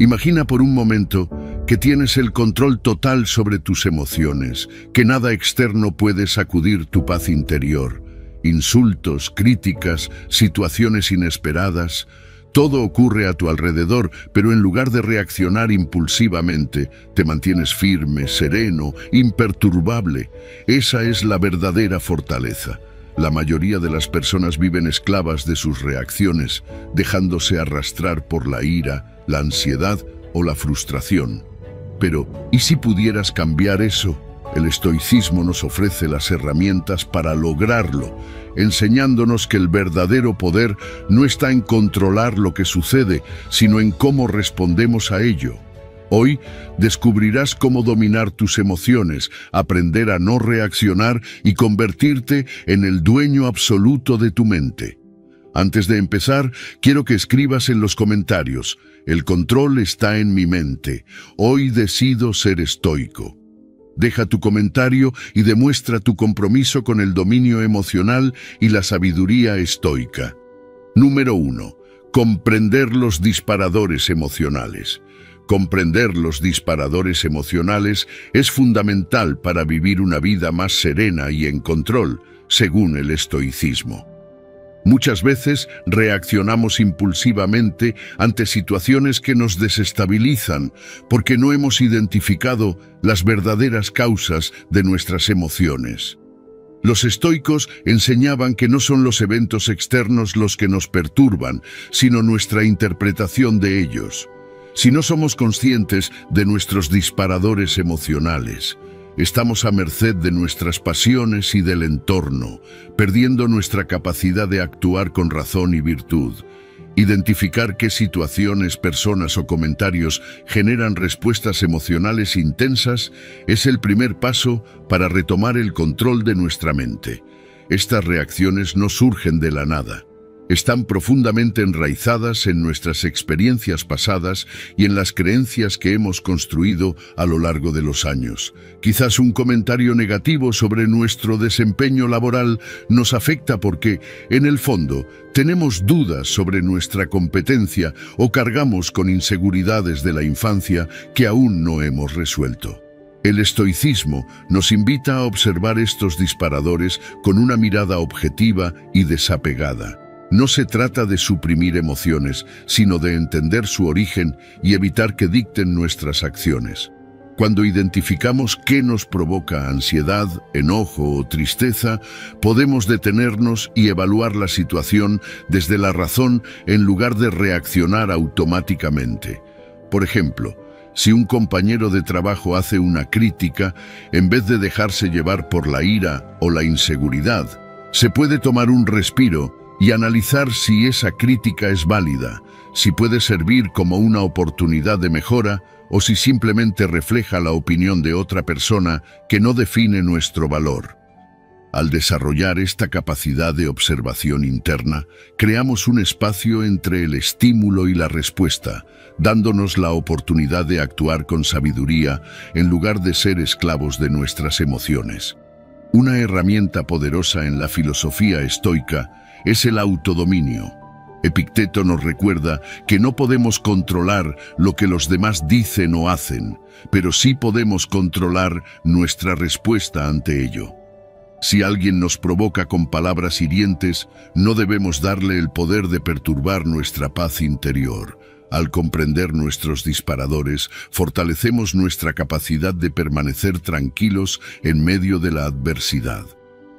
Imagina por un momento que tienes el control total sobre tus emociones, que nada externo puede sacudir tu paz interior. Insultos, críticas, situaciones inesperadas, todo ocurre a tu alrededor, pero en lugar de reaccionar impulsivamente, te mantienes firme, sereno, imperturbable. Esa es la verdadera fortaleza. La mayoría de las personas viven esclavas de sus reacciones, dejándose arrastrar por la ira, la ansiedad o la frustración. Pero, ¿y si pudieras cambiar eso? El estoicismo nos ofrece las herramientas para lograrlo, enseñándonos que el verdadero poder no está en controlar lo que sucede, sino en cómo respondemos a ello. Hoy descubrirás cómo dominar tus emociones, aprender a no reaccionar y convertirte en el dueño absoluto de tu mente. Antes de empezar, quiero que escribas en los comentarios: el control está en mi mente. Hoy decido ser estoico. Deja tu comentario y demuestra tu compromiso con el dominio emocional y la sabiduría estoica. Número 1. Comprender los disparadores emocionales. Comprender los disparadores emocionales es fundamental para vivir una vida más serena y en control, según el estoicismo. Muchas veces reaccionamos impulsivamente ante situaciones que nos desestabilizan porque no hemos identificado las verdaderas causas de nuestras emociones. Los estoicos enseñaban que no son los eventos externos los que nos perturban, sino nuestra interpretación de ellos. Si no somos conscientes de nuestros disparadores emocionales, estamos a merced de nuestras pasiones y del entorno, perdiendo nuestra capacidad de actuar con razón y virtud. Identificar qué situaciones, personas o comentarios generan respuestas emocionales intensas es el primer paso para retomar el control de nuestra mente. Estas reacciones no surgen de la nada. Están profundamente enraizadas en nuestras experiencias pasadas y en las creencias que hemos construido a lo largo de los años. Quizás un comentario negativo sobre nuestro desempeño laboral nos afecta porque, en el fondo, tenemos dudas sobre nuestra competencia o cargamos con inseguridades de la infancia que aún no hemos resuelto. El estoicismo nos invita a observar estos disparadores con una mirada objetiva y desapegada. No se trata de suprimir emociones, sino de entender su origen y evitar que dicten nuestras acciones. Cuando identificamos qué nos provoca ansiedad, enojo o tristeza, podemos detenernos y evaluar la situación desde la razón en lugar de reaccionar automáticamente. Por ejemplo, si un compañero de trabajo hace una crítica, en vez de dejarse llevar por la ira o la inseguridad, se puede tomar un respiro y analizar si esa crítica es válida, si puede servir como una oportunidad de mejora o si simplemente refleja la opinión de otra persona que no define nuestro valor. Al desarrollar esta capacidad de observación interna, creamos un espacio entre el estímulo y la respuesta, dándonos la oportunidad de actuar con sabiduría en lugar de ser esclavos de nuestras emociones. Una herramienta poderosa en la filosofía estoica es el autodominio. Epicteto nos recuerda que no podemos controlar lo que los demás dicen o hacen, pero sí podemos controlar nuestra respuesta ante ello. Si alguien nos provoca con palabras hirientes, no debemos darle el poder de perturbar nuestra paz interior. Al comprender nuestros disparadores, fortalecemos nuestra capacidad de permanecer tranquilos en medio de la adversidad.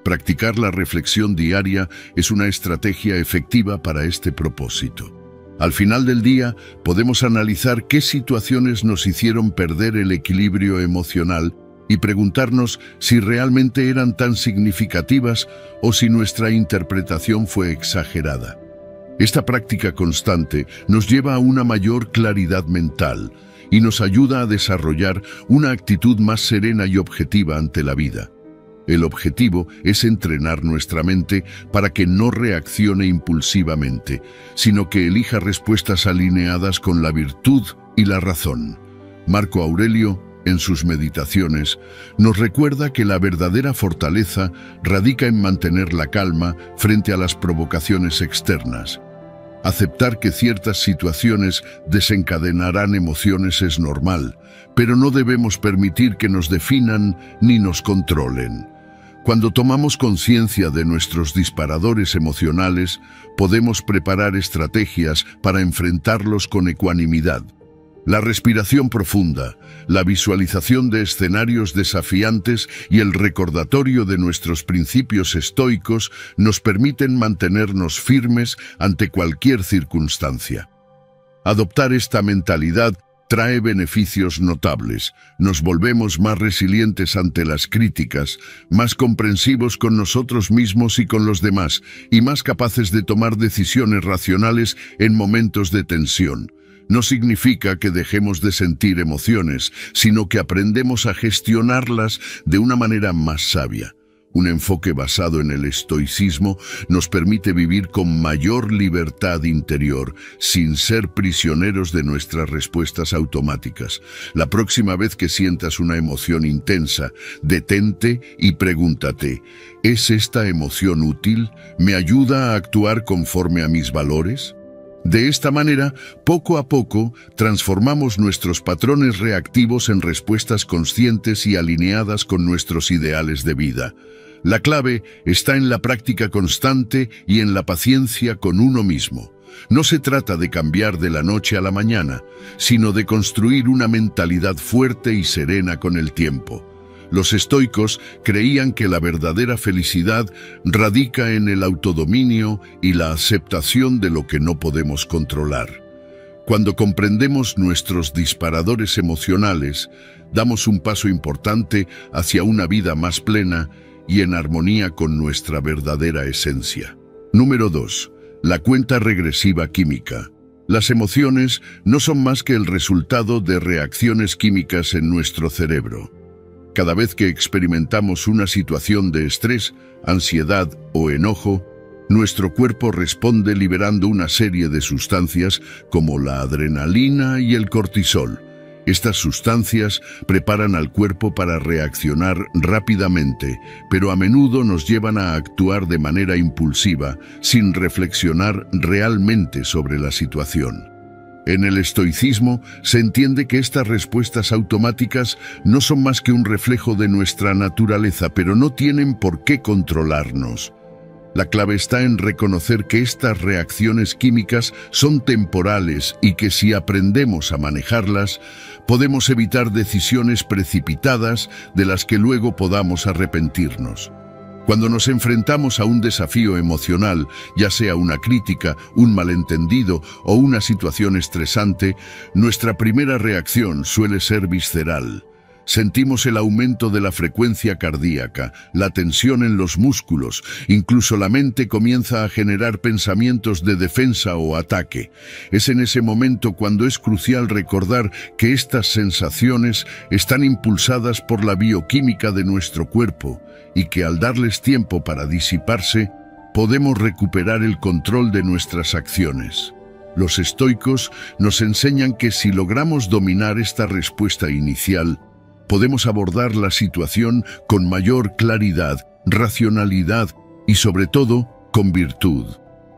Practicar la reflexión diaria es una estrategia efectiva para este propósito. Al final del día, podemos analizar qué situaciones nos hicieron perder el equilibrio emocional y preguntarnos si realmente eran tan significativas o si nuestra interpretación fue exagerada. Esta práctica constante nos lleva a una mayor claridad mental y nos ayuda a desarrollar una actitud más serena y objetiva ante la vida. El objetivo es entrenar nuestra mente para que no reaccione impulsivamente, sino que elija respuestas alineadas con la virtud y la razón. Marco Aurelio, en sus meditaciones, nos recuerda que la verdadera fortaleza radica en mantener la calma frente a las provocaciones externas. Aceptar que ciertas situaciones desencadenarán emociones es normal, pero no debemos permitir que nos definan ni nos controlen. Cuando tomamos conciencia de nuestros disparadores emocionales, podemos preparar estrategias para enfrentarlos con ecuanimidad. La respiración profunda, la visualización de escenarios desafiantes y el recordatorio de nuestros principios estoicos nos permiten mantenernos firmes ante cualquier circunstancia. Adoptar esta mentalidad trae beneficios notables. Nos volvemos más resilientes ante las críticas, más comprensivos con nosotros mismos y con los demás, y más capaces de tomar decisiones racionales en momentos de tensión. No significa que dejemos de sentir emociones, sino que aprendemos a gestionarlas de una manera más sabia. Un enfoque basado en el estoicismo nos permite vivir con mayor libertad interior, sin ser prisioneros de nuestras respuestas automáticas. La próxima vez que sientas una emoción intensa, detente y pregúntate, ¿es esta emoción útil? ¿Me ayuda a actuar conforme a mis valores? De esta manera, poco a poco, transformamos nuestros patrones reactivos en respuestas conscientes y alineadas con nuestros ideales de vida. La clave está en la práctica constante y en la paciencia con uno mismo. No se trata de cambiar de la noche a la mañana, sino de construir una mentalidad fuerte y serena con el tiempo. Los estoicos creían que la verdadera felicidad radica en el autodominio y la aceptación de lo que no podemos controlar. Cuando comprendemos nuestros disparadores emocionales, damos un paso importante hacia una vida más plena y en armonía con nuestra verdadera esencia. Número 2. La cuenta regresiva química. Las emociones no son más que el resultado de reacciones químicas en nuestro cerebro. Cada vez que experimentamos una situación de estrés, ansiedad o enojo, nuestro cuerpo responde liberando una serie de sustancias como la adrenalina y el cortisol. Estas sustancias preparan al cuerpo para reaccionar rápidamente, pero a menudo nos llevan a actuar de manera impulsiva, sin reflexionar realmente sobre la situación. En el estoicismo se entiende que estas respuestas automáticas no son más que un reflejo de nuestra naturaleza, pero no tienen por qué controlarnos. La clave está en reconocer que estas reacciones químicas son temporales y que si aprendemos a manejarlas, podemos evitar decisiones precipitadas de las que luego podamos arrepentirnos. Cuando nos enfrentamos a un desafío emocional, ya sea una crítica, un malentendido o una situación estresante, nuestra primera reacción suele ser visceral. Sentimos el aumento de la frecuencia cardíaca, la tensión en los músculos, incluso la mente comienza a generar pensamientos de defensa o ataque. Es en ese momento cuando es crucial recordar que estas sensaciones están impulsadas por la bioquímica de nuestro cuerpo y que al darles tiempo para disiparse, podemos recuperar el control de nuestras acciones. Los estoicos nos enseñan que si logramos dominar esta respuesta inicial, podemos abordar la situación con mayor claridad, racionalidad y, sobre todo, con virtud.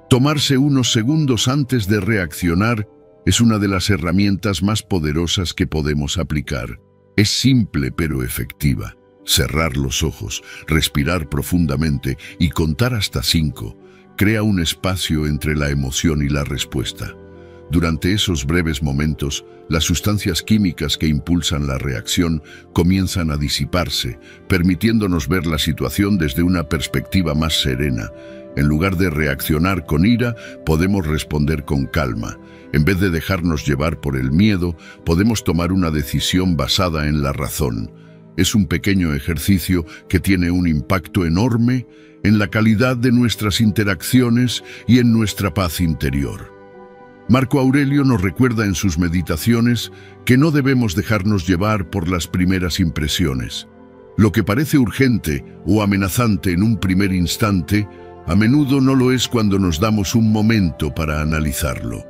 Tomarse unos segundos antes de reaccionar es una de las herramientas más poderosas que podemos aplicar. Es simple pero efectiva. Cerrar los ojos, respirar profundamente y contar hasta 5 crea un espacio entre la emoción y la respuesta. Durante esos breves momentos, las sustancias químicas que impulsan la reacción comienzan a disiparse, permitiéndonos ver la situación desde una perspectiva más serena. En lugar de reaccionar con ira, podemos responder con calma. En vez de dejarnos llevar por el miedo, podemos tomar una decisión basada en la razón. Es un pequeño ejercicio que tiene un impacto enorme en la calidad de nuestras interacciones y en nuestra paz interior. Marco Aurelio nos recuerda en sus meditaciones que no debemos dejarnos llevar por las primeras impresiones. Lo que parece urgente o amenazante en un primer instante, a menudo no lo es cuando nos damos un momento para analizarlo.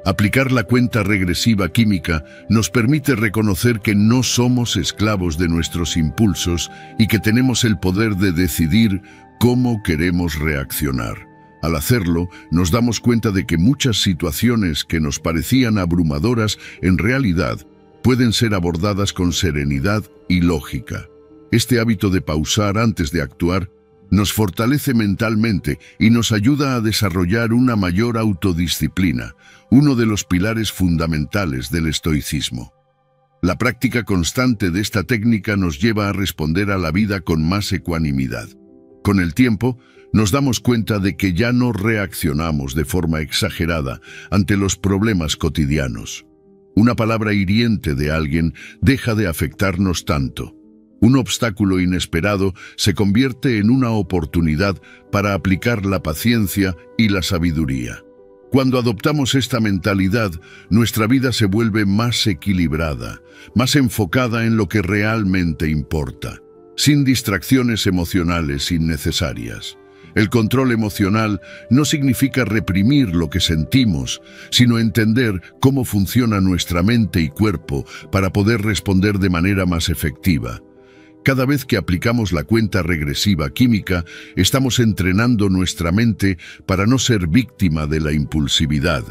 Aplicar la cuenta regresiva química nos permite reconocer que no somos esclavos de nuestros impulsos y que tenemos el poder de decidir cómo queremos reaccionar. Al hacerlo, nos damos cuenta de que muchas situaciones que nos parecían abrumadoras en realidad pueden ser abordadas con serenidad y lógica. Este hábito de pausar antes de actuar nos fortalece mentalmente y nos ayuda a desarrollar una mayor autodisciplina, uno de los pilares fundamentales del estoicismo. La práctica constante de esta técnica nos lleva a responder a la vida con más ecuanimidad. Con el tiempo, nos damos cuenta de que ya no reaccionamos de forma exagerada ante los problemas cotidianos. Una palabra hiriente de alguien deja de afectarnos tanto. Un obstáculo inesperado se convierte en una oportunidad para aplicar la paciencia y la sabiduría. Cuando adoptamos esta mentalidad, nuestra vida se vuelve más equilibrada, más enfocada en lo que realmente importa, sin distracciones emocionales innecesarias. El control emocional no significa reprimir lo que sentimos, sino entender cómo funciona nuestra mente y cuerpo para poder responder de manera más efectiva. Cada vez que aplicamos la cuenta regresiva química, estamos entrenando nuestra mente para no ser víctima de la impulsividad.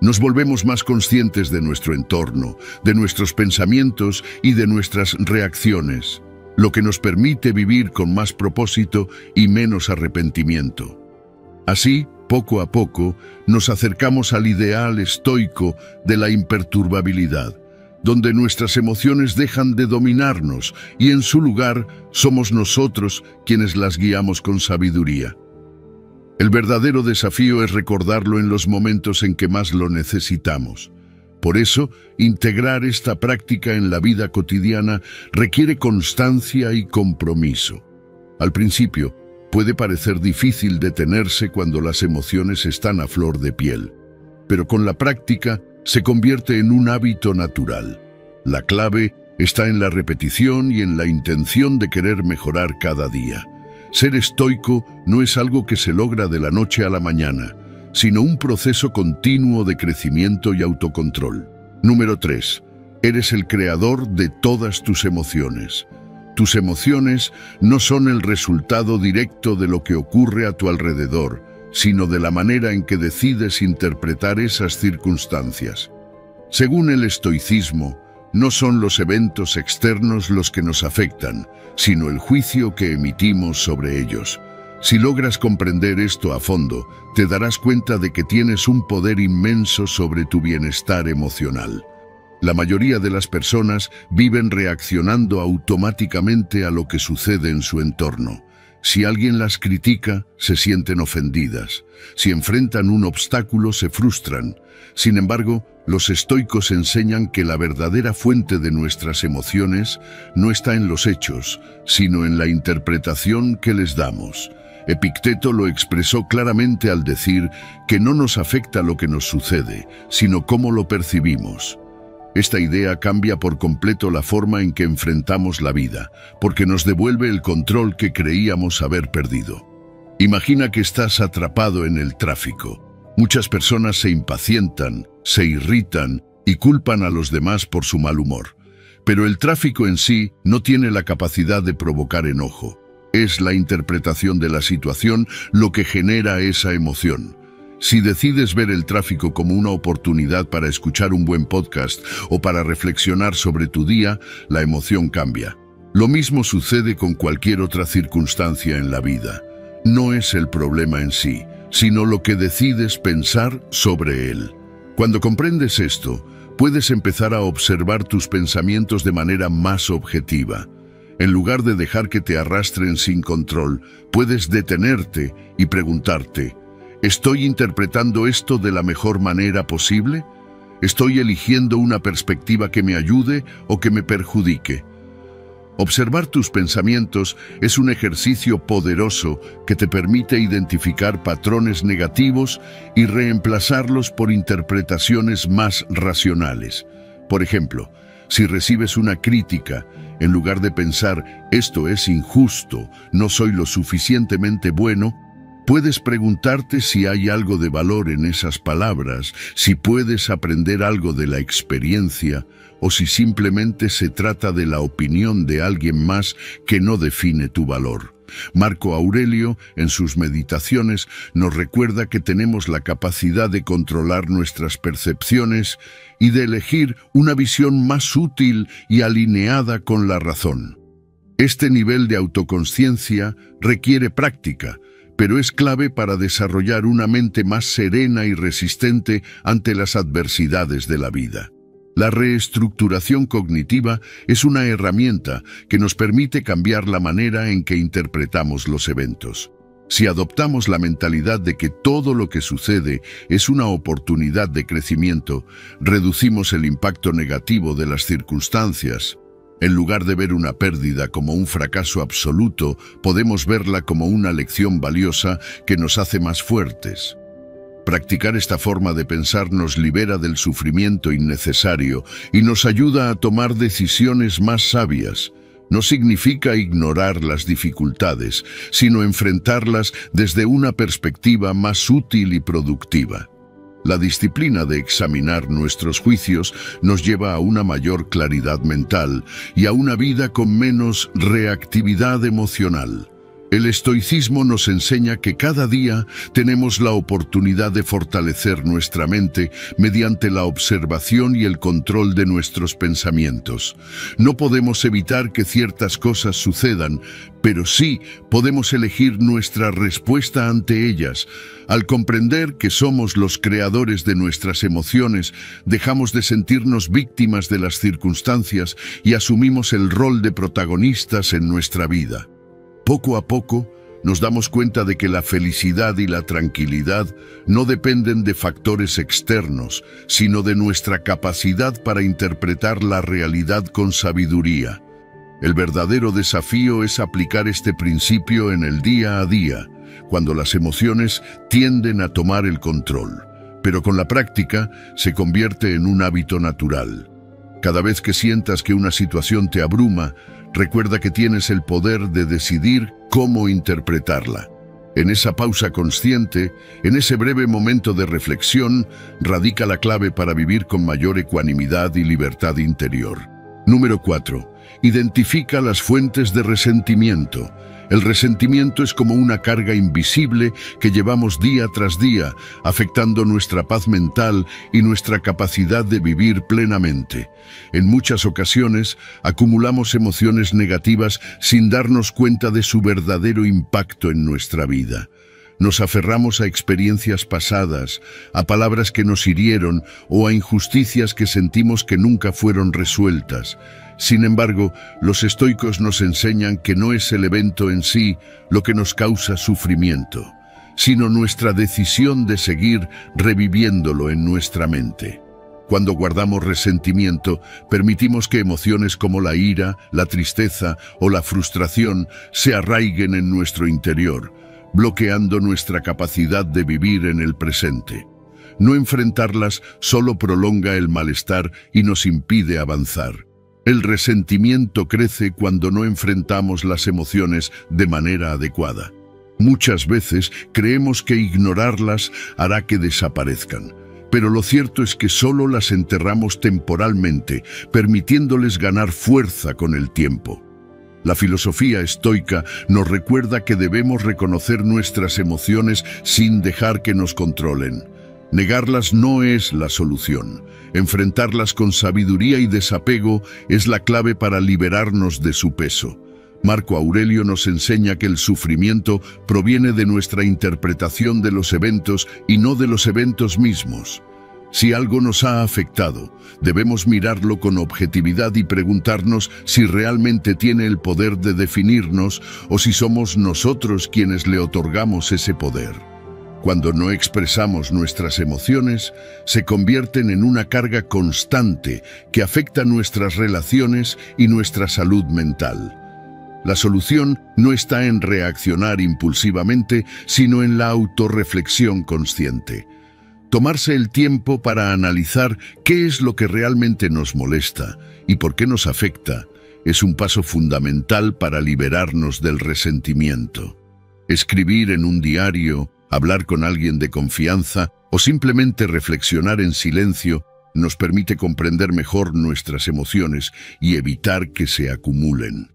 Nos volvemos más conscientes de nuestro entorno, de nuestros pensamientos y de nuestras reacciones, lo que nos permite vivir con más propósito y menos arrepentimiento. Así, poco a poco, nos acercamos al ideal estoico de la imperturbabilidad, donde nuestras emociones dejan de dominarnos y en su lugar somos nosotros quienes las guiamos con sabiduría. El verdadero desafío es recordarlo en los momentos en que más lo necesitamos. Por eso, integrar esta práctica en la vida cotidiana requiere constancia y compromiso. Al principio, puede parecer difícil detenerse cuando las emociones están a flor de piel, pero con la práctica se convierte en un hábito natural. La clave está en la repetición y en la intención de querer mejorar cada día. Ser estoico no es algo que se logra de la noche a la mañana, sino un proceso continuo de crecimiento y autocontrol. Número 3. Eres el creador de todas tus emociones. Tus emociones no son el resultado directo de lo que ocurre a tu alrededor, sino de la manera en que decides interpretar esas circunstancias. Según el estoicismo, no son los eventos externos los que nos afectan, sino el juicio que emitimos sobre ellos. Si logras comprender esto a fondo, te darás cuenta de que tienes un poder inmenso sobre tu bienestar emocional. La mayoría de las personas viven reaccionando automáticamente a lo que sucede en su entorno. Si alguien las critica, se sienten ofendidas. Si enfrentan un obstáculo, se frustran. Sin embargo, los estoicos enseñan que la verdadera fuente de nuestras emociones no está en los hechos, sino en la interpretación que les damos. Epicteto lo expresó claramente al decir que no nos afecta lo que nos sucede, sino cómo lo percibimos. Esta idea cambia por completo la forma en que enfrentamos la vida, porque nos devuelve el control que creíamos haber perdido. Imagina que estás atrapado en el tráfico. Muchas personas se impacientan, se irritan y culpan a los demás por su mal humor. Pero el tráfico en sí no tiene la capacidad de provocar enojo. Es la interpretación de la situación lo que genera esa emoción. Si decides ver el tráfico como una oportunidad para escuchar un buen podcast o para reflexionar sobre tu día, la emoción cambia. Lo mismo sucede con cualquier otra circunstancia en la vida. No es el problema en sí, sino lo que decides pensar sobre él. Cuando comprendes esto, puedes empezar a observar tus pensamientos de manera más objetiva. En lugar de dejar que te arrastren sin control, puedes detenerte y preguntarte: ¿estoy interpretando esto de la mejor manera posible? ¿Estoy eligiendo una perspectiva que me ayude o que me perjudique? Observar tus pensamientos es un ejercicio poderoso que te permite identificar patrones negativos y reemplazarlos por interpretaciones más racionales. Por ejemplo, si recibes una crítica, en lugar de pensar «esto es injusto, no soy lo suficientemente bueno», Puedes preguntarte si hay algo de valor en esas palabras, si puedes aprender algo de la experiencia, o si simplemente se trata de la opinión de alguien más que no define tu valor. Marco Aurelio, en sus meditaciones, nos recuerda que tenemos la capacidad de controlar nuestras percepciones y de elegir una visión más útil y alineada con la razón. Este nivel de autoconsciencia requiere práctica, pero es clave para desarrollar una mente más serena y resistente ante las adversidades de la vida. La reestructuración cognitiva es una herramienta que nos permite cambiar la manera en que interpretamos los eventos. Si adoptamos la mentalidad de que todo lo que sucede es una oportunidad de crecimiento, reducimos el impacto negativo de las circunstancias. En lugar de ver una pérdida como un fracaso absoluto, podemos verla como una lección valiosa que nos hace más fuertes. Practicar esta forma de pensar nos libera del sufrimiento innecesario y nos ayuda a tomar decisiones más sabias. No significa ignorar las dificultades, sino enfrentarlas desde una perspectiva más útil y productiva. La disciplina de examinar nuestros juicios nos lleva a una mayor claridad mental y a una vida con menos reactividad emocional. El estoicismo nos enseña que cada día tenemos la oportunidad de fortalecer nuestra mente mediante la observación y el control de nuestros pensamientos. No podemos evitar que ciertas cosas sucedan, pero sí podemos elegir nuestra respuesta ante ellas. Al comprender que somos los creadores de nuestras emociones, dejamos de sentirnos víctimas de las circunstancias y asumimos el rol de protagonistas en nuestra vida. Poco a poco, nos damos cuenta de que la felicidad y la tranquilidad no dependen de factores externos, sino de nuestra capacidad para interpretar la realidad con sabiduría. El verdadero desafío es aplicar este principio en el día a día, cuando las emociones tienden a tomar el control, pero con la práctica se convierte en un hábito natural. Cada vez que sientas que una situación te abruma, recuerda que tienes el poder de decidir cómo interpretarla. En esa pausa consciente, en ese breve momento de reflexión, radica la clave para vivir con mayor ecuanimidad y libertad interior. Número 4. Identifica las fuentes de resentimiento. El resentimiento es como una carga invisible que llevamos día tras día, afectando nuestra paz mental y nuestra capacidad de vivir plenamente. En muchas ocasiones, acumulamos emociones negativas sin darnos cuenta de su verdadero impacto en nuestra vida. Nos aferramos a experiencias pasadas, a palabras que nos hirieron o a injusticias que sentimos que nunca fueron resueltas. Sin embargo, los estoicos nos enseñan que no es el evento en sí lo que nos causa sufrimiento, sino nuestra decisión de seguir reviviéndolo en nuestra mente. Cuando guardamos resentimiento, permitimos que emociones como la ira, la tristeza o la frustración se arraiguen en nuestro interior, bloqueando nuestra capacidad de vivir en el presente. No enfrentarlas solo prolonga el malestar y nos impide avanzar. El resentimiento crece cuando no enfrentamos las emociones de manera adecuada. Muchas veces creemos que ignorarlas hará que desaparezcan, pero lo cierto es que solo las enterramos temporalmente, permitiéndoles ganar fuerza con el tiempo. La filosofía estoica nos recuerda que debemos reconocer nuestras emociones sin dejar que nos controlen. Negarlas no es la solución. Enfrentarlas con sabiduría y desapego es la clave para liberarnos de su peso. Marco Aurelio nos enseña que el sufrimiento proviene de nuestra interpretación de los eventos y no de los eventos mismos. Si algo nos ha afectado, debemos mirarlo con objetividad y preguntarnos si realmente tiene el poder de definirnos o si somos nosotros quienes le otorgamos ese poder. Cuando no expresamos nuestras emociones, se convierten en una carga constante que afecta nuestras relaciones y nuestra salud mental. La solución no está en reaccionar impulsivamente, sino en la autorreflexión consciente. Tomarse el tiempo para analizar qué es lo que realmente nos molesta y por qué nos afecta es un paso fundamental para liberarnos del resentimiento. Escribir en un diario, hablar con alguien de confianza o simplemente reflexionar en silencio nos permite comprender mejor nuestras emociones y evitar que se acumulen.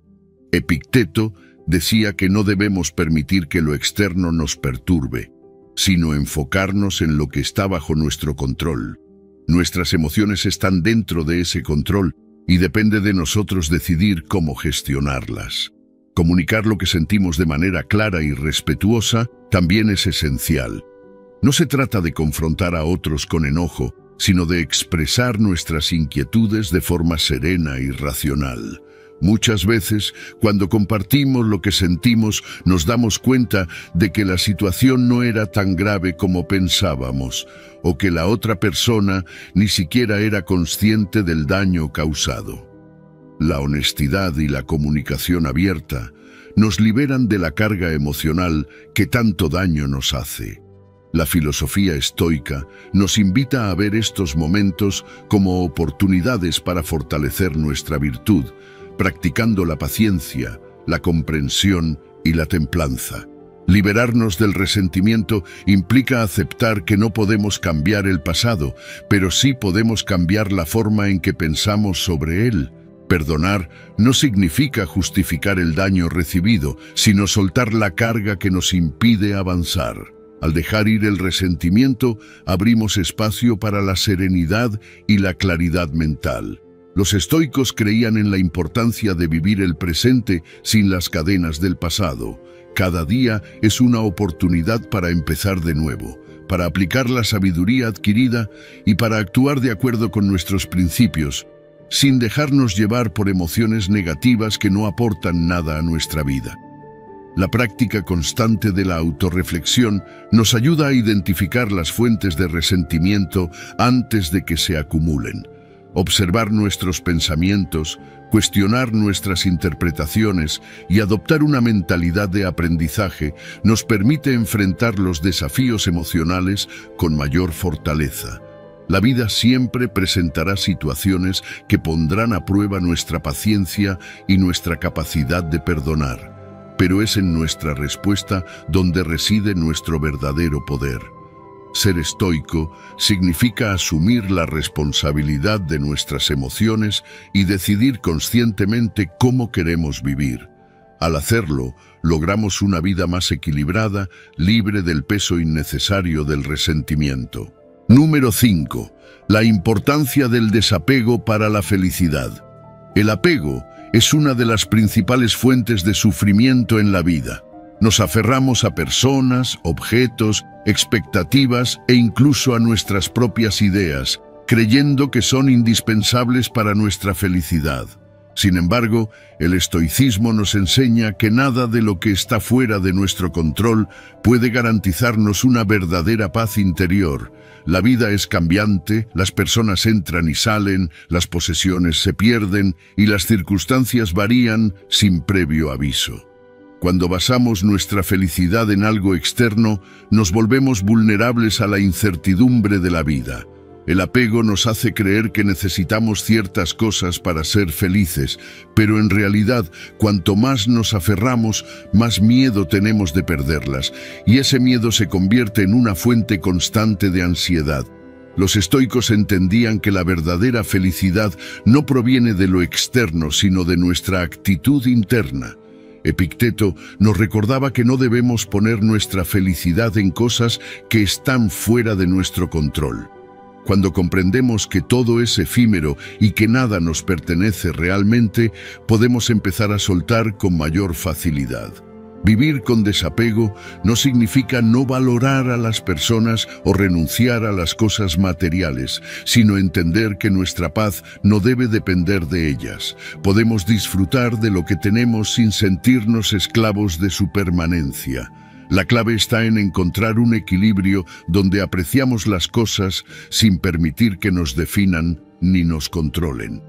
Epicteto decía que no debemos permitir que lo externo nos perturbe, sino enfocarnos en lo que está bajo nuestro control. Nuestras emociones están dentro de ese control y depende de nosotros decidir cómo gestionarlas. Comunicar lo que sentimos de manera clara y respetuosa también es esencial. No se trata de confrontar a otros con enojo, sino de expresar nuestras inquietudes de forma serena y racional. Muchas veces, cuando compartimos lo que sentimos, nos damos cuenta de que la situación no era tan grave como pensábamos, o que la otra persona ni siquiera era consciente del daño causado. La honestidad y la comunicación abierta nos liberan de la carga emocional que tanto daño nos hace. La filosofía estoica nos invita a ver estos momentos como oportunidades para fortalecer nuestra virtud, practicando la paciencia, la comprensión y la templanza. Liberarnos del resentimiento implica aceptar que no podemos cambiar el pasado, pero sí podemos cambiar la forma en que pensamos sobre él. Perdonar no significa justificar el daño recibido, sino soltar la carga que nos impide avanzar. Al dejar ir el resentimiento, abrimos espacio para la serenidad y la claridad mental. Los estoicos creían en la importancia de vivir el presente sin las cadenas del pasado. Cada día es una oportunidad para empezar de nuevo, para aplicar la sabiduría adquirida y para actuar de acuerdo con nuestros principios, sin dejarnos llevar por emociones negativas que no aportan nada a nuestra vida. La práctica constante de la autorreflexión nos ayuda a identificar las fuentes de resentimiento antes de que se acumulen. Observar nuestros pensamientos, cuestionar nuestras interpretaciones y adoptar una mentalidad de aprendizaje nos permite enfrentar los desafíos emocionales con mayor fortaleza. La vida siempre presentará situaciones que pondrán a prueba nuestra paciencia y nuestra capacidad de perdonar, pero es en nuestra respuesta donde reside nuestro verdadero poder. Ser estoico significa asumir la responsabilidad de nuestras emociones y decidir conscientemente cómo queremos vivir. Al hacerlo, logramos una vida más equilibrada, libre del peso innecesario del resentimiento. Número 5. La importancia del desapego para la felicidad. El apego es una de las principales fuentes de sufrimiento en la vida. Nos aferramos a personas, objetos, expectativas e incluso a nuestras propias ideas, creyendo que son indispensables para nuestra felicidad. Sin embargo, el estoicismo nos enseña que nada de lo que está fuera de nuestro control puede garantizarnos una verdadera paz interior. La vida es cambiante, las personas entran y salen, las posesiones se pierden y las circunstancias varían sin previo aviso. Cuando basamos nuestra felicidad en algo externo, nos volvemos vulnerables a la incertidumbre de la vida. El apego nos hace creer que necesitamos ciertas cosas para ser felices, pero en realidad, cuanto más nos aferramos, más miedo tenemos de perderlas, y ese miedo se convierte en una fuente constante de ansiedad. Los estoicos entendían que la verdadera felicidad no proviene de lo externo, sino de nuestra actitud interna. Epicteto nos recordaba que no debemos poner nuestra felicidad en cosas que están fuera de nuestro control. Cuando comprendemos que todo es efímero y que nada nos pertenece realmente, podemos empezar a soltar con mayor facilidad. Vivir con desapego no significa no valorar a las personas o renunciar a las cosas materiales, sino entender que nuestra paz no debe depender de ellas. Podemos disfrutar de lo que tenemos sin sentirnos esclavos de su permanencia. La clave está en encontrar un equilibrio donde apreciamos las cosas sin permitir que nos definan ni nos controlen.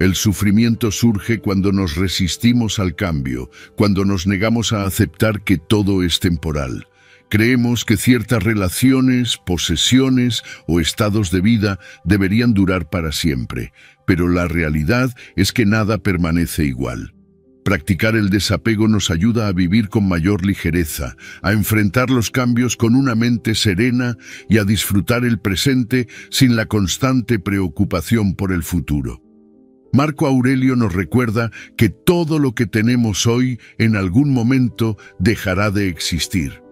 El sufrimiento surge cuando nos resistimos al cambio, cuando nos negamos a aceptar que todo es temporal. Creemos que ciertas relaciones, posesiones o estados de vida deberían durar para siempre, pero la realidad es que nada permanece igual. Practicar el desapego nos ayuda a vivir con mayor ligereza, a enfrentar los cambios con una mente serena y a disfrutar el presente sin la constante preocupación por el futuro. Marco Aurelio nos recuerda que todo lo que tenemos hoy en algún momento dejará de existir.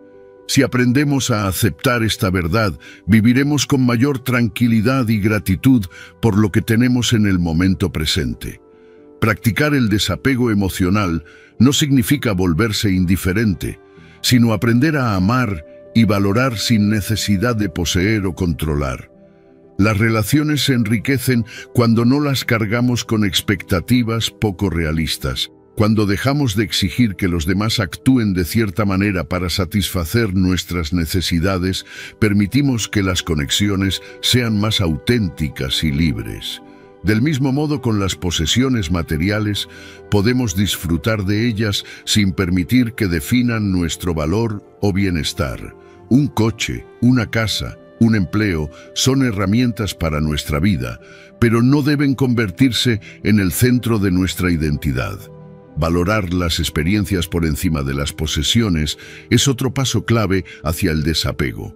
Si aprendemos a aceptar esta verdad, viviremos con mayor tranquilidad y gratitud por lo que tenemos en el momento presente. Practicar el desapego emocional no significa volverse indiferente, sino aprender a amar y valorar sin necesidad de poseer o controlar. Las relaciones se enriquecen cuando no las cargamos con expectativas poco realistas, cuando dejamos de exigir que los demás actúen de cierta manera para satisfacer nuestras necesidades, permitimos que las conexiones sean más auténticas y libres. Del mismo modo, con las posesiones materiales, podemos disfrutar de ellas sin permitir que definan nuestro valor o bienestar. Un coche, una casa, un empleo son herramientas para nuestra vida, pero no deben convertirse en el centro de nuestra identidad. Valorar las experiencias por encima de las posesiones es otro paso clave hacia el desapego.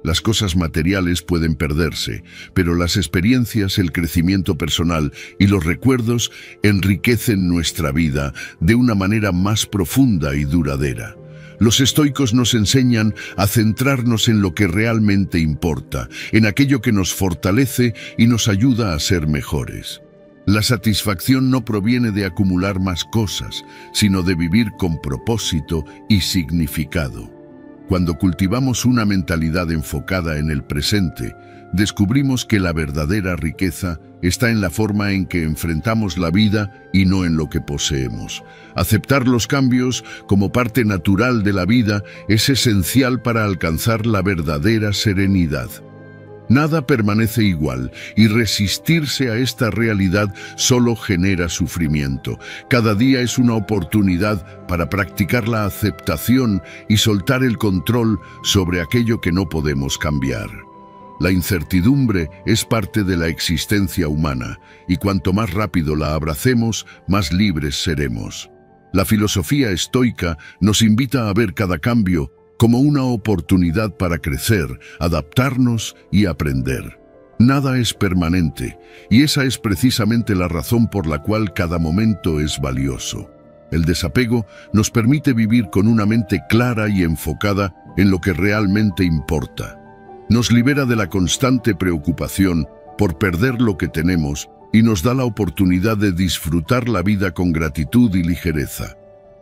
Las cosas materiales pueden perderse, pero las experiencias, el crecimiento personal y los recuerdos enriquecen nuestra vida de una manera más profunda y duradera. Los estoicos nos enseñan a centrarnos en lo que realmente importa, en aquello que nos fortalece y nos ayuda a ser mejores. La satisfacción no proviene de acumular más cosas, sino de vivir con propósito y significado. Cuando cultivamos una mentalidad enfocada en el presente, descubrimos que la verdadera riqueza está en la forma en que enfrentamos la vida y no en lo que poseemos. Aceptar los cambios como parte natural de la vida es esencial para alcanzar la verdadera serenidad. Nada permanece igual y resistirse a esta realidad solo genera sufrimiento. Cada día es una oportunidad para practicar la aceptación y soltar el control sobre aquello que no podemos cambiar. La incertidumbre es parte de la existencia humana y cuanto más rápido la abracemos, más libres seremos. La filosofía estoica nos invita a ver cada cambio como una oportunidad para crecer, adaptarnos y aprender. Nada es permanente, y esa es precisamente la razón por la cual cada momento es valioso. El desapego nos permite vivir con una mente clara y enfocada en lo que realmente importa. Nos libera de la constante preocupación por perder lo que tenemos y nos da la oportunidad de disfrutar la vida con gratitud y ligereza.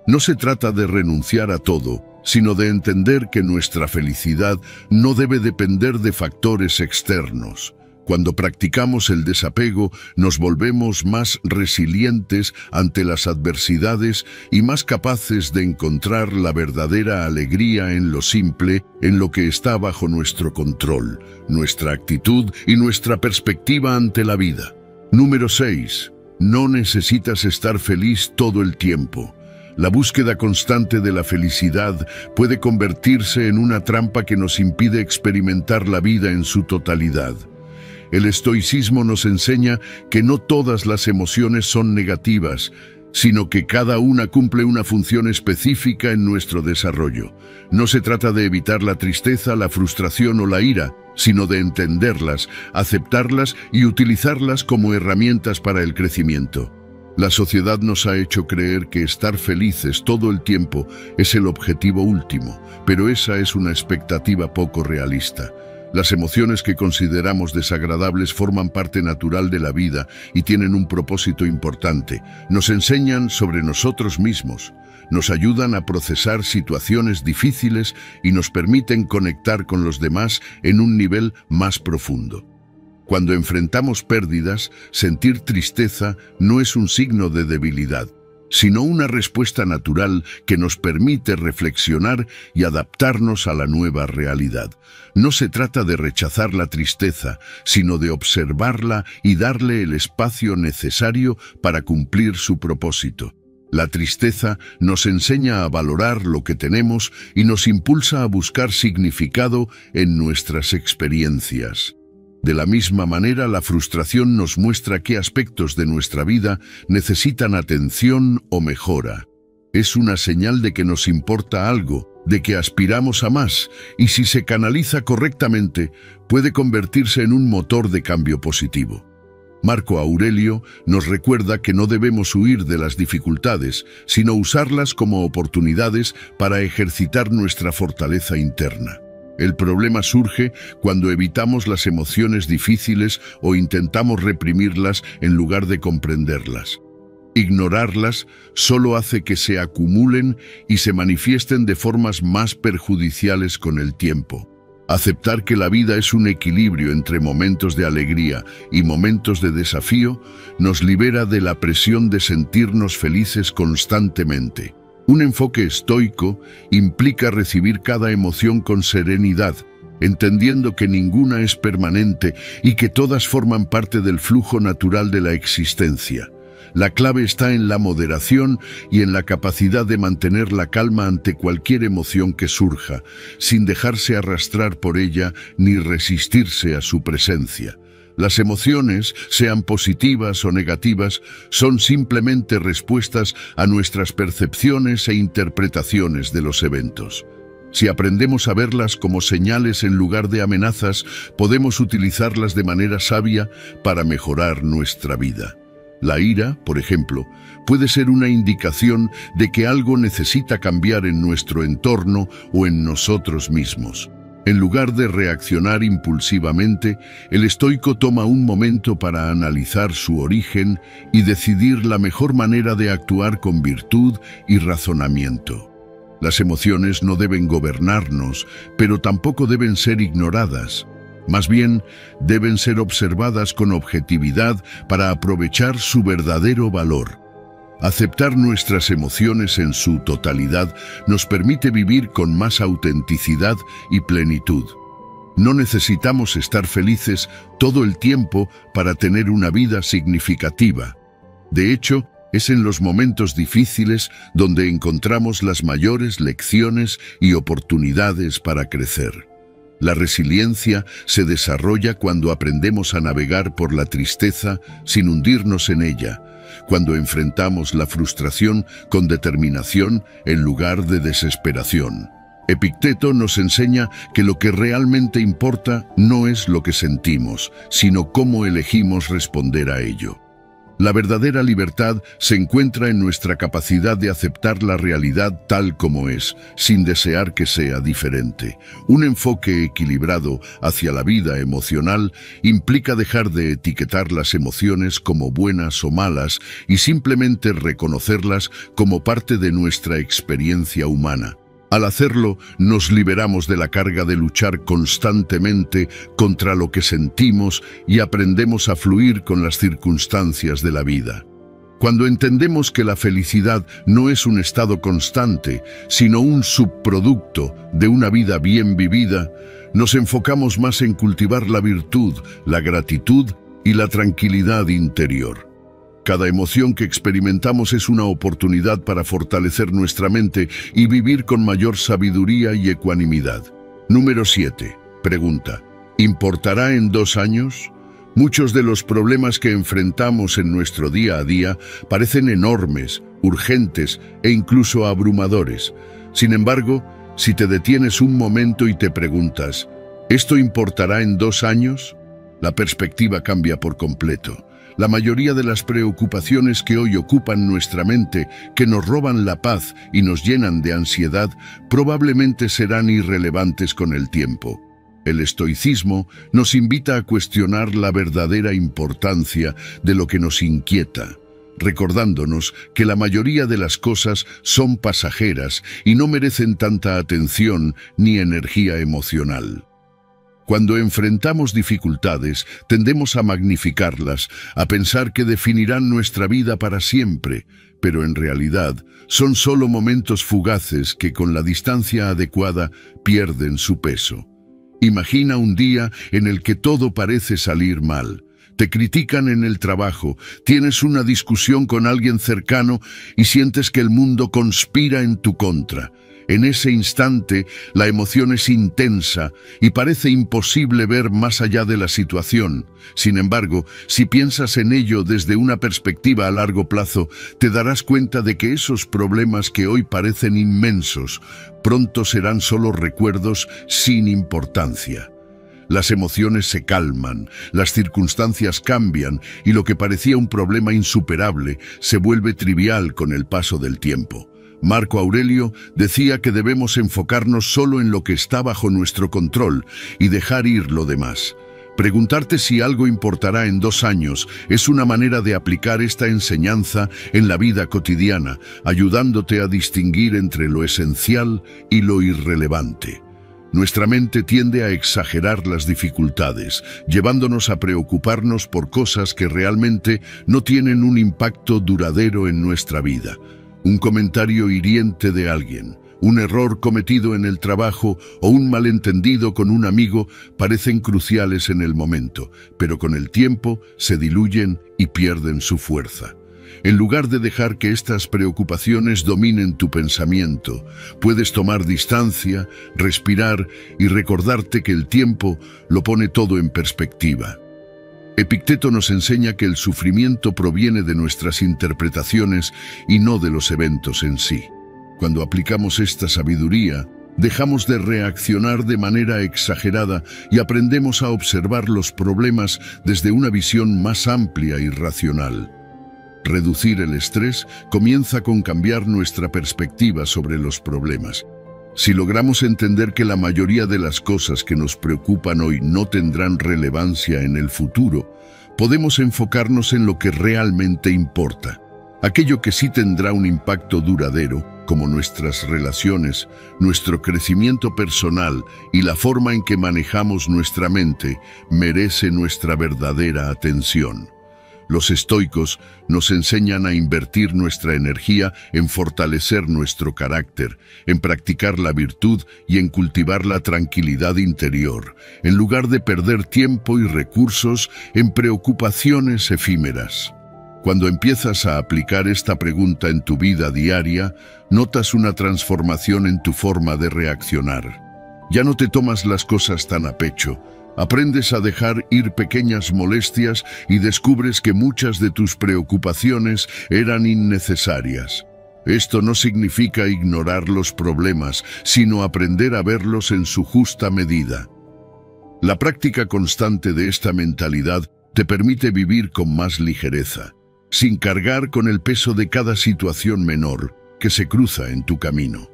No se trata de renunciar a todo, sino de entender que nuestra felicidad no debe depender de factores externos. Cuando practicamos el desapego, nos volvemos más resilientes ante las adversidades y más capaces de encontrar la verdadera alegría en lo simple, en lo que está bajo nuestro control, nuestra actitud y nuestra perspectiva ante la vida. Número 6. No necesitas estar feliz todo el tiempo. La búsqueda constante de la felicidad puede convertirse en una trampa que nos impide experimentar la vida en su totalidad. El estoicismo nos enseña que no todas las emociones son negativas, sino que cada una cumple una función específica en nuestro desarrollo. No se trata de evitar la tristeza, la frustración o la ira, sino de entenderlas, aceptarlas y utilizarlas como herramientas para el crecimiento. La sociedad nos ha hecho creer que estar felices todo el tiempo es el objetivo último, pero esa es una expectativa poco realista. Las emociones que consideramos desagradables forman parte natural de la vida y tienen un propósito importante. Nos enseñan sobre nosotros mismos, nos ayudan a procesar situaciones difíciles y nos permiten conectar con los demás en un nivel más profundo. Cuando enfrentamos pérdidas, sentir tristeza no es un signo de debilidad, sino una respuesta natural que nos permite reflexionar y adaptarnos a la nueva realidad. No se trata de rechazar la tristeza, sino de observarla y darle el espacio necesario para cumplir su propósito. La tristeza nos enseña a valorar lo que tenemos y nos impulsa a buscar significado en nuestras experiencias. De la misma manera, la frustración nos muestra qué aspectos de nuestra vida necesitan atención o mejora. Es una señal de que nos importa algo, de que aspiramos a más, y si se canaliza correctamente, puede convertirse en un motor de cambio positivo. Marco Aurelio nos recuerda que no debemos huir de las dificultades, sino usarlas como oportunidades para ejercitar nuestra fortaleza interna. El problema surge cuando evitamos las emociones difíciles o intentamos reprimirlas en lugar de comprenderlas. Ignorarlas solo hace que se acumulen y se manifiesten de formas más perjudiciales con el tiempo. Aceptar que la vida es un equilibrio entre momentos de alegría y momentos de desafío nos libera de la presión de sentirnos felices constantemente. Un enfoque estoico implica recibir cada emoción con serenidad, entendiendo que ninguna es permanente y que todas forman parte del flujo natural de la existencia. La clave está en la moderación y en la capacidad de mantener la calma ante cualquier emoción que surja, sin dejarse arrastrar por ella ni resistirse a su presencia. Las emociones, sean positivas o negativas, son simplemente respuestas a nuestras percepciones e interpretaciones de los eventos. Si aprendemos a verlas como señales en lugar de amenazas, podemos utilizarlas de manera sabia para mejorar nuestra vida. La ira, por ejemplo, puede ser una indicación de que algo necesita cambiar en nuestro entorno o en nosotros mismos. En lugar de reaccionar impulsivamente, el estoico toma un momento para analizar su origen y decidir la mejor manera de actuar con virtud y razonamiento. Las emociones no deben gobernarnos, pero tampoco deben ser ignoradas. Más bien, deben ser observadas con objetividad para aprovechar su verdadero valor. Aceptar nuestras emociones en su totalidad nos permite vivir con más autenticidad y plenitud. No necesitamos estar felices todo el tiempo para tener una vida significativa. De hecho, es en los momentos difíciles donde encontramos las mayores lecciones y oportunidades para crecer. La resiliencia se desarrolla cuando aprendemos a navegar por la tristeza sin hundirnos en ella, cuando enfrentamos la frustración con determinación en lugar de desesperación. Epicteto nos enseña que lo que realmente importa no es lo que sentimos, sino cómo elegimos responder a ello. La verdadera libertad se encuentra en nuestra capacidad de aceptar la realidad tal como es, sin desear que sea diferente. Un enfoque equilibrado hacia la vida emocional implica dejar de etiquetar las emociones como buenas o malas y simplemente reconocerlas como parte de nuestra experiencia humana. Al hacerlo, nos liberamos de la carga de luchar constantemente contra lo que sentimos y aprendemos a fluir con las circunstancias de la vida. Cuando entendemos que la felicidad no es un estado constante, sino un subproducto de una vida bien vivida, nos enfocamos más en cultivar la virtud, la gratitud y la tranquilidad interior. Cada emoción que experimentamos es una oportunidad para fortalecer nuestra mente y vivir con mayor sabiduría y ecuanimidad. Número 7. Pregunta: ¿importará en 2 años? Muchos de los problemas que enfrentamos en nuestro día a día parecen enormes, urgentes e incluso abrumadores. Sin embargo, si te detienes un momento y te preguntas, ¿esto importará en 2 años? La perspectiva cambia por completo. La mayoría de las preocupaciones que hoy ocupan nuestra mente, que nos roban la paz y nos llenan de ansiedad, probablemente serán irrelevantes con el tiempo. El estoicismo nos invita a cuestionar la verdadera importancia de lo que nos inquieta, recordándonos que la mayoría de las cosas son pasajeras y no merecen tanta atención ni energía emocional. Cuando enfrentamos dificultades, tendemos a magnificarlas, a pensar que definirán nuestra vida para siempre, pero en realidad son solo momentos fugaces que con la distancia adecuada pierden su peso. Imagina un día en el que todo parece salir mal. Te critican en el trabajo, tienes una discusión con alguien cercano y sientes que el mundo conspira en tu contra. En ese instante, la emoción es intensa y parece imposible ver más allá de la situación. Sin embargo, si piensas en ello desde una perspectiva a largo plazo, te darás cuenta de que esos problemas que hoy parecen inmensos, pronto serán solo recuerdos sin importancia. Las emociones se calman, las circunstancias cambian y lo que parecía un problema insuperable se vuelve trivial con el paso del tiempo. Marco Aurelio decía que debemos enfocarnos solo en lo que está bajo nuestro control y dejar ir lo demás. Preguntarte si algo importará en 2 años es una manera de aplicar esta enseñanza en la vida cotidiana, ayudándote a distinguir entre lo esencial y lo irrelevante. Nuestra mente tiende a exagerar las dificultades, llevándonos a preocuparnos por cosas que realmente no tienen un impacto duradero en nuestra vida. Un comentario hiriente de alguien, un error cometido en el trabajo o un malentendido con un amigo parecen cruciales en el momento, pero con el tiempo se diluyen y pierden su fuerza. En lugar de dejar que estas preocupaciones dominen tu pensamiento, puedes tomar distancia, respirar y recordarte que el tiempo lo pone todo en perspectiva. Epicteto nos enseña que el sufrimiento proviene de nuestras interpretaciones y no de los eventos en sí. Cuando aplicamos esta sabiduría, dejamos de reaccionar de manera exagerada y aprendemos a observar los problemas desde una visión más amplia y racional. Reducir el estrés comienza con cambiar nuestra perspectiva sobre los problemas. Si logramos entender que la mayoría de las cosas que nos preocupan hoy no tendrán relevancia en el futuro, podemos enfocarnos en lo que realmente importa. Aquello que sí tendrá un impacto duradero, como nuestras relaciones, nuestro crecimiento personal y la forma en que manejamos nuestra mente, merece nuestra verdadera atención. Los estoicos nos enseñan a invertir nuestra energía en fortalecer nuestro carácter, en practicar la virtud y en cultivar la tranquilidad interior, en lugar de perder tiempo y recursos en preocupaciones efímeras. Cuando empiezas a aplicar esta pregunta en tu vida diaria, notas una transformación en tu forma de reaccionar. Ya no te tomas las cosas tan a pecho. Aprendes a dejar ir pequeñas molestias y descubres que muchas de tus preocupaciones eran innecesarias. Esto no significa ignorar los problemas, sino aprender a verlos en su justa medida. La práctica constante de esta mentalidad te permite vivir con más ligereza, sin cargar con el peso de cada situación menor que se cruza en tu camino.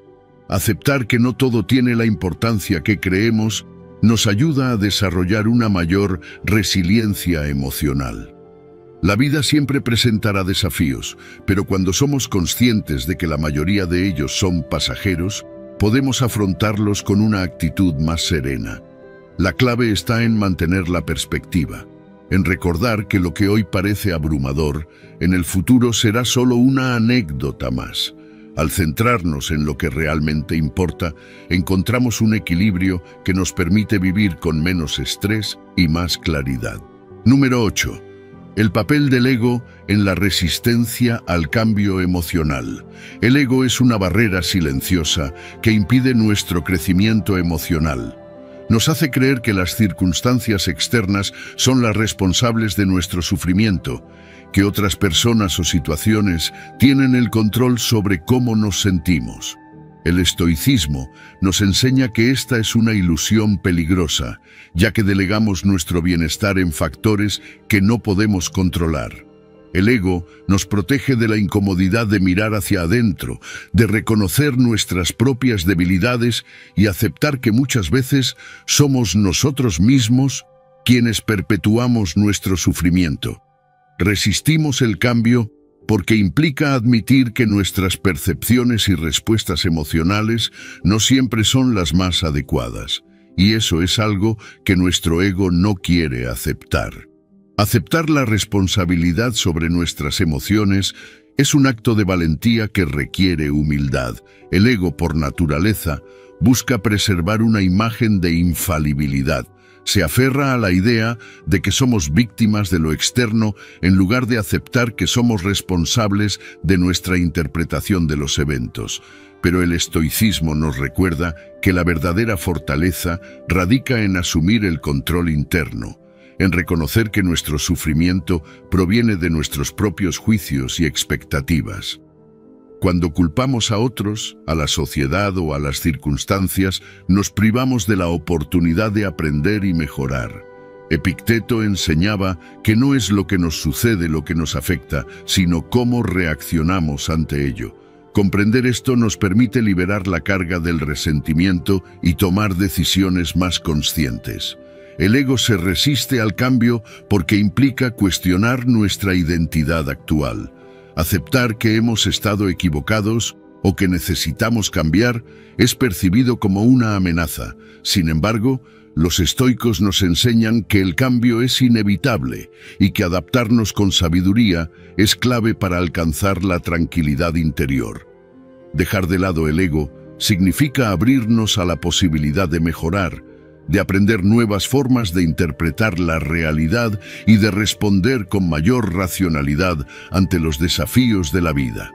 Aceptar que no todo tiene la importancia que creemos nos ayuda a desarrollar una mayor resiliencia emocional. La vida siempre presentará desafíos, pero cuando somos conscientes de que la mayoría de ellos son pasajeros, podemos afrontarlos con una actitud más serena. La clave está en mantener la perspectiva, en recordar que lo que hoy parece abrumador, en el futuro será solo una anécdota más. Al centrarnos en lo que realmente importa, encontramos un equilibrio que nos permite vivir con menos estrés y más claridad. Número 8. El papel del ego en la resistencia al cambio emocional. El ego es una barrera silenciosa que impide nuestro crecimiento emocional. Nos hace creer que las circunstancias externas son las responsables de nuestro sufrimiento, que otras personas o situaciones tienen el control sobre cómo nos sentimos. El estoicismo nos enseña que esta es una ilusión peligrosa, ya que delegamos nuestro bienestar en factores que no podemos controlar. El ego nos protege de la incomodidad de mirar hacia adentro, de reconocer nuestras propias debilidades y aceptar que muchas veces somos nosotros mismos quienes perpetuamos nuestro sufrimiento. Resistimos el cambio porque implica admitir que nuestras percepciones y respuestas emocionales no siempre son las más adecuadas, y eso es algo que nuestro ego no quiere aceptar. Aceptar la responsabilidad sobre nuestras emociones es un acto de valentía que requiere humildad. El ego, por naturaleza, busca preservar una imagen de infalibilidad. Se aferra a la idea de que somos víctimas de lo externo en lugar de aceptar que somos responsables de nuestra interpretación de los eventos. Pero el estoicismo nos recuerda que la verdadera fortaleza radica en asumir el control interno, en reconocer que nuestro sufrimiento proviene de nuestros propios juicios y expectativas. Cuando culpamos a otros, a la sociedad o a las circunstancias, nos privamos de la oportunidad de aprender y mejorar. Epicteto enseñaba que no es lo que nos sucede lo que nos afecta, sino cómo reaccionamos ante ello. Comprender esto nos permite liberar la carga del resentimiento y tomar decisiones más conscientes. El ego se resiste al cambio porque implica cuestionar nuestra identidad actual. Aceptar que hemos estado equivocados o que necesitamos cambiar es percibido como una amenaza. Sin embargo, los estoicos nos enseñan que el cambio es inevitable y que adaptarnos con sabiduría es clave para alcanzar la tranquilidad interior. Dejar de lado el ego significa abrirnos a la posibilidad de mejorar, de aprender nuevas formas de interpretar la realidad y de responder con mayor racionalidad ante los desafíos de la vida.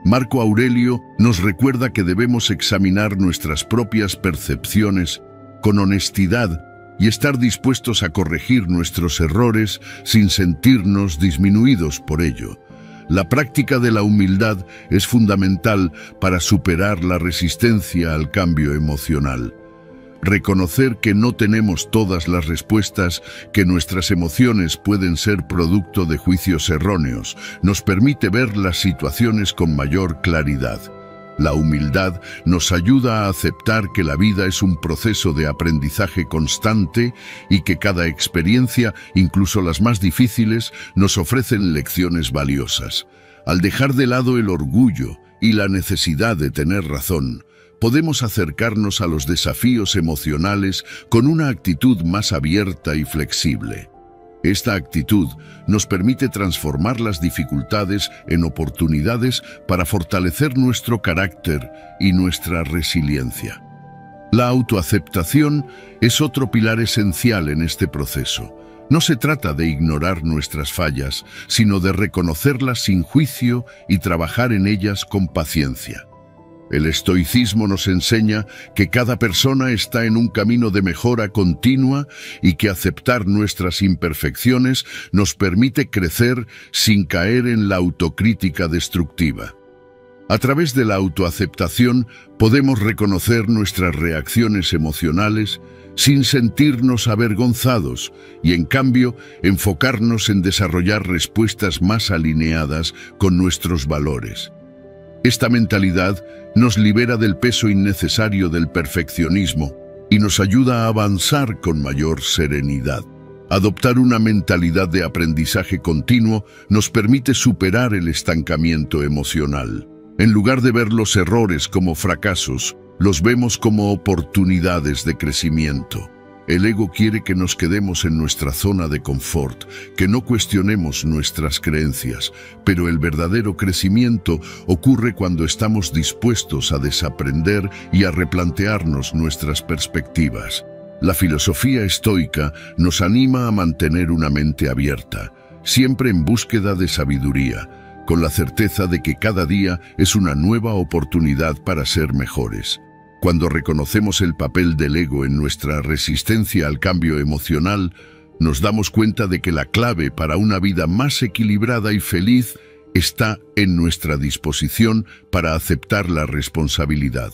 Marco Aurelio nos recuerda que debemos examinar nuestras propias percepciones con honestidad y estar dispuestos a corregir nuestros errores sin sentirnos disminuidos por ello. La práctica de la humildad es fundamental para superar la resistencia al cambio emocional. Reconocer que no tenemos todas las respuestas, que nuestras emociones pueden ser producto de juicios erróneos, nos permite ver las situaciones con mayor claridad. La humildad nos ayuda a aceptar que la vida es un proceso de aprendizaje constante y que cada experiencia, incluso las más difíciles, nos ofrecen lecciones valiosas. Al dejar de lado el orgullo y la necesidad de tener razón, podemos acercarnos a los desafíos emocionales con una actitud más abierta y flexible. Esta actitud nos permite transformar las dificultades en oportunidades para fortalecer nuestro carácter y nuestra resiliencia. La autoaceptación es otro pilar esencial en este proceso. No se trata de ignorar nuestras fallas, sino de reconocerlas sin juicio y trabajar en ellas con paciencia. El estoicismo nos enseña que cada persona está en un camino de mejora continua y que aceptar nuestras imperfecciones nos permite crecer sin caer en la autocrítica destructiva. A través de la autoaceptación podemos reconocer nuestras reacciones emocionales sin sentirnos avergonzados y, en cambio, enfocarnos en desarrollar respuestas más alineadas con nuestros valores. Esta mentalidad nos libera del peso innecesario del perfeccionismo y nos ayuda a avanzar con mayor serenidad. Adoptar una mentalidad de aprendizaje continuo nos permite superar el estancamiento emocional. En lugar de ver los errores como fracasos, los vemos como oportunidades de crecimiento. El ego quiere que nos quedemos en nuestra zona de confort, que no cuestionemos nuestras creencias, pero el verdadero crecimiento ocurre cuando estamos dispuestos a desaprender y a replantearnos nuestras perspectivas. La filosofía estoica nos anima a mantener una mente abierta, siempre en búsqueda de sabiduría, con la certeza de que cada día es una nueva oportunidad para ser mejores. Cuando reconocemos el papel del ego en nuestra resistencia al cambio emocional, nos damos cuenta de que la clave para una vida más equilibrada y feliz está en nuestra disposición para aceptar la responsabilidad.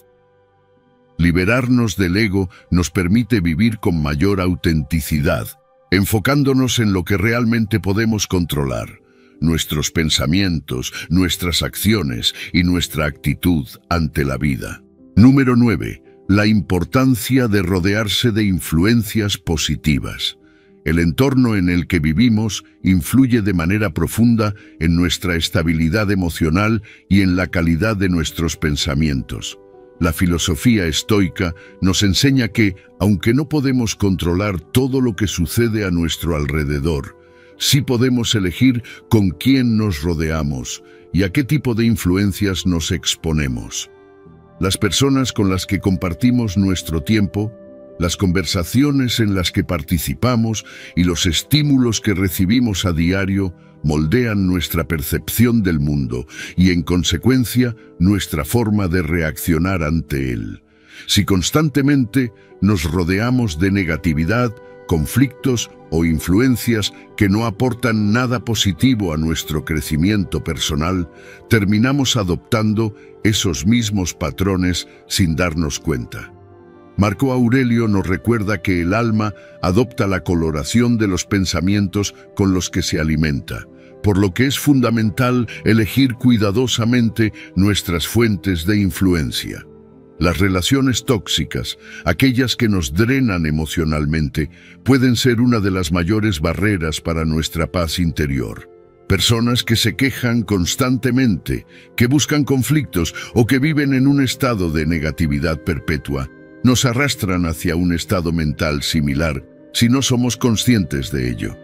Liberarnos del ego nos permite vivir con mayor autenticidad, enfocándonos en lo que realmente podemos controlar: nuestros pensamientos, nuestras acciones y nuestra actitud ante la vida. Número 9. La importancia de rodearse de influencias positivas. El entorno en el que vivimos influye de manera profunda en nuestra estabilidad emocional y en la calidad de nuestros pensamientos. La filosofía estoica nos enseña que, aunque no podemos controlar todo lo que sucede a nuestro alrededor, sí podemos elegir con quién nos rodeamos y a qué tipo de influencias nos exponemos. Las personas con las que compartimos nuestro tiempo, las conversaciones en las que participamos y los estímulos que recibimos a diario moldean nuestra percepción del mundo y, en consecuencia, nuestra forma de reaccionar ante él. Si constantemente nos rodeamos de negatividad, conflictos o influencias que no aportan nada positivo a nuestro crecimiento personal, terminamos adoptando esos mismos patrones sin darnos cuenta. Marco Aurelio nos recuerda que el alma adopta la coloración de los pensamientos con los que se alimenta, por lo que es fundamental elegir cuidadosamente nuestras fuentes de influencia. Las relaciones tóxicas, aquellas que nos drenan emocionalmente, pueden ser una de las mayores barreras para nuestra paz interior. Personas que se quejan constantemente, que buscan conflictos o que viven en un estado de negatividad perpetua, nos arrastran hacia un estado mental similar si no somos conscientes de ello.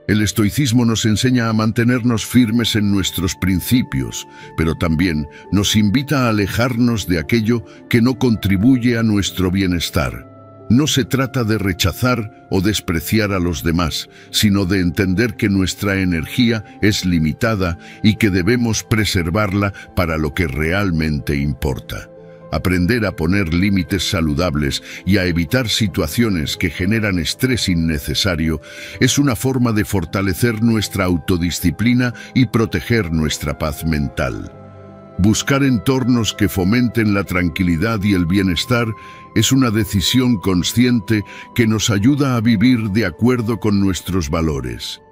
El estoicismo nos enseña a mantenernos firmes en nuestros principios, pero también nos invita a alejarnos de aquello que no contribuye a nuestro bienestar. No se trata de rechazar o despreciar a los demás, sino de entender que nuestra energía es limitada y que debemos preservarla para lo que realmente importa. Aprender a poner límites saludables y a evitar situaciones que generan estrés innecesario es una forma de fortalecer nuestra autodisciplina y proteger nuestra paz mental. Buscar entornos que fomenten la tranquilidad y el bienestar es una decisión consciente que nos ayuda a vivir de acuerdo con nuestros valores.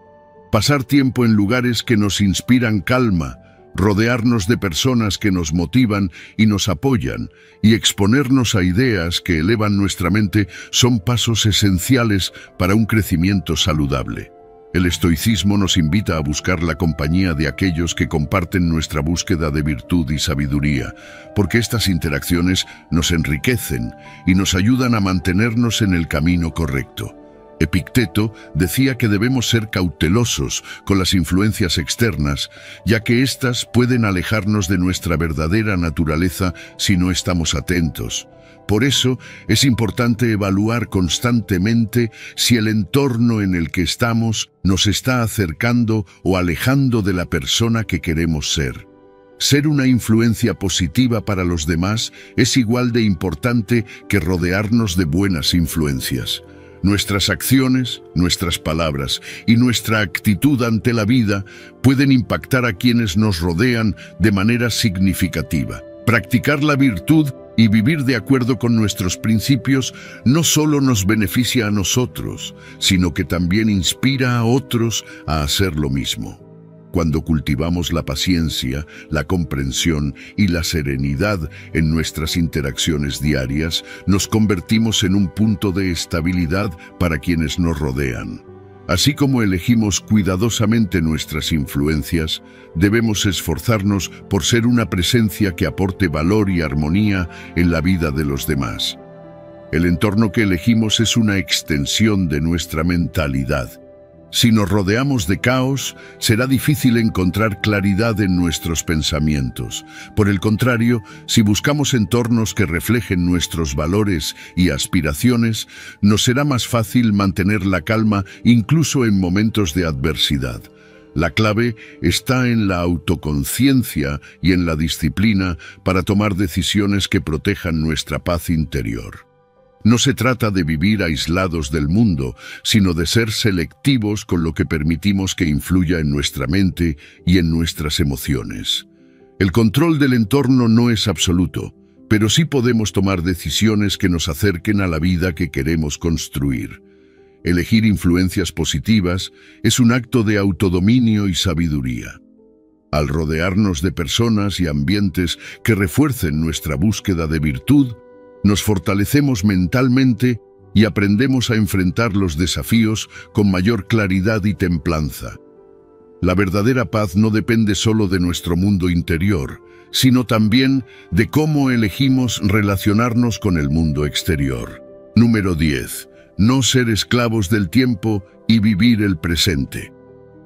Pasar tiempo en lugares que nos inspiran calma, rodearnos de personas que nos motivan y nos apoyan, y exponernos a ideas que elevan nuestra mente son pasos esenciales para un crecimiento saludable. El estoicismo nos invita a buscar la compañía de aquellos que comparten nuestra búsqueda de virtud y sabiduría, porque estas interacciones nos enriquecen y nos ayudan a mantenernos en el camino correcto. Epicteto decía que debemos ser cautelosos con las influencias externas, ya que éstas pueden alejarnos de nuestra verdadera naturaleza si no estamos atentos. Por eso es importante evaluar constantemente si el entorno en el que estamos nos está acercando o alejando de la persona que queremos ser. Ser una influencia positiva para los demás es igual de importante que rodearnos de buenas influencias. Nuestras acciones, nuestras palabras y nuestra actitud ante la vida pueden impactar a quienes nos rodean de manera significativa. Practicar la virtud y vivir de acuerdo con nuestros principios no solo nos beneficia a nosotros, sino que también inspira a otros a hacer lo mismo. Cuando cultivamos la paciencia, la comprensión y la serenidad en nuestras interacciones diarias, nos convertimos en un punto de estabilidad para quienes nos rodean. Así como elegimos cuidadosamente nuestras influencias, debemos esforzarnos por ser una presencia que aporte valor y armonía en la vida de los demás. El entorno que elegimos es una extensión de nuestra mentalidad. Si nos rodeamos de caos, será difícil encontrar claridad en nuestros pensamientos. Por el contrario, si buscamos entornos que reflejen nuestros valores y aspiraciones, nos será más fácil mantener la calma incluso en momentos de adversidad. La clave está en la autoconciencia y en la disciplina para tomar decisiones que protejan nuestra paz interior. No se trata de vivir aislados del mundo, sino de ser selectivos con lo que permitimos que influya en nuestra mente y en nuestras emociones. El control del entorno no es absoluto, pero sí podemos tomar decisiones que nos acerquen a la vida que queremos construir. Elegir influencias positivas es un acto de autodominio y sabiduría. Al rodearnos de personas y ambientes que refuercen nuestra búsqueda de virtud, nos fortalecemos mentalmente y aprendemos a enfrentar los desafíos con mayor claridad y templanza. La verdadera paz no depende solo de nuestro mundo interior, sino también de cómo elegimos relacionarnos con el mundo exterior. Número 10. No ser esclavos del tiempo y vivir el presente.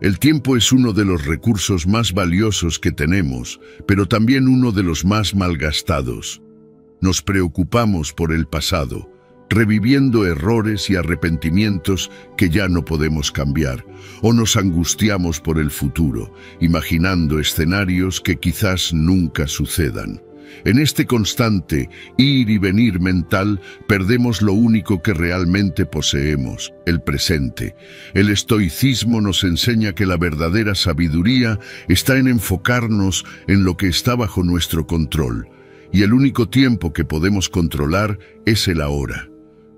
El tiempo es uno de los recursos más valiosos que tenemos, pero también uno de los más malgastados. Nos preocupamos por el pasado, reviviendo errores y arrepentimientos que ya no podemos cambiar, o nos angustiamos por el futuro, imaginando escenarios que quizás nunca sucedan. En este constante ir y venir mental, perdemos lo único que realmente poseemos, el presente. El estoicismo nos enseña que la verdadera sabiduría está en enfocarnos en lo que está bajo nuestro control, y el único tiempo que podemos controlar es el ahora.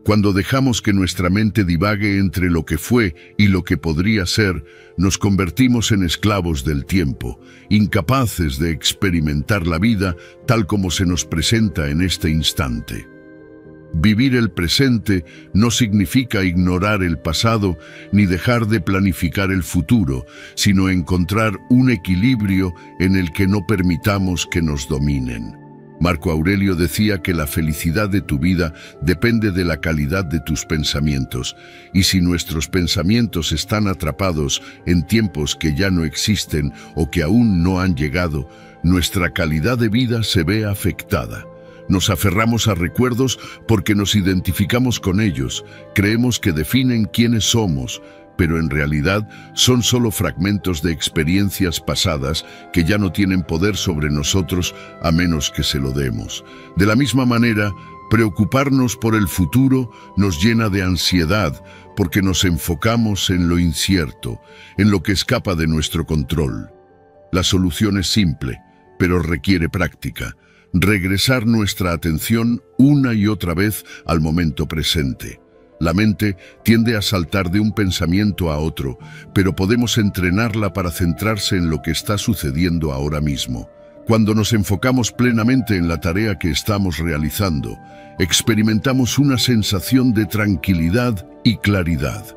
Cuando dejamos que nuestra mente divague entre lo que fue y lo que podría ser, nos convertimos en esclavos del tiempo, incapaces de experimentar la vida tal como se nos presenta en este instante. Vivir el presente no significa ignorar el pasado ni dejar de planificar el futuro, sino encontrar un equilibrio en el que no permitamos que nos dominen. Marco Aurelio decía que la felicidad de tu vida depende de la calidad de tus pensamientos, y si nuestros pensamientos están atrapados en tiempos que ya no existen o que aún no han llegado, nuestra calidad de vida se ve afectada. Nos aferramos a recuerdos porque nos identificamos con ellos, creemos que definen quiénes somos, pero en realidad son solo fragmentos de experiencias pasadas que ya no tienen poder sobre nosotros a menos que se lo demos. De la misma manera, preocuparnos por el futuro nos llena de ansiedad porque nos enfocamos en lo incierto, en lo que escapa de nuestro control. La solución es simple, pero requiere práctica. Regresar nuestra atención una y otra vez al momento presente. La mente tiende a saltar de un pensamiento a otro, pero podemos entrenarla para centrarse en lo que está sucediendo ahora mismo. Cuando nos enfocamos plenamente en la tarea que estamos realizando, experimentamos una sensación de tranquilidad y claridad.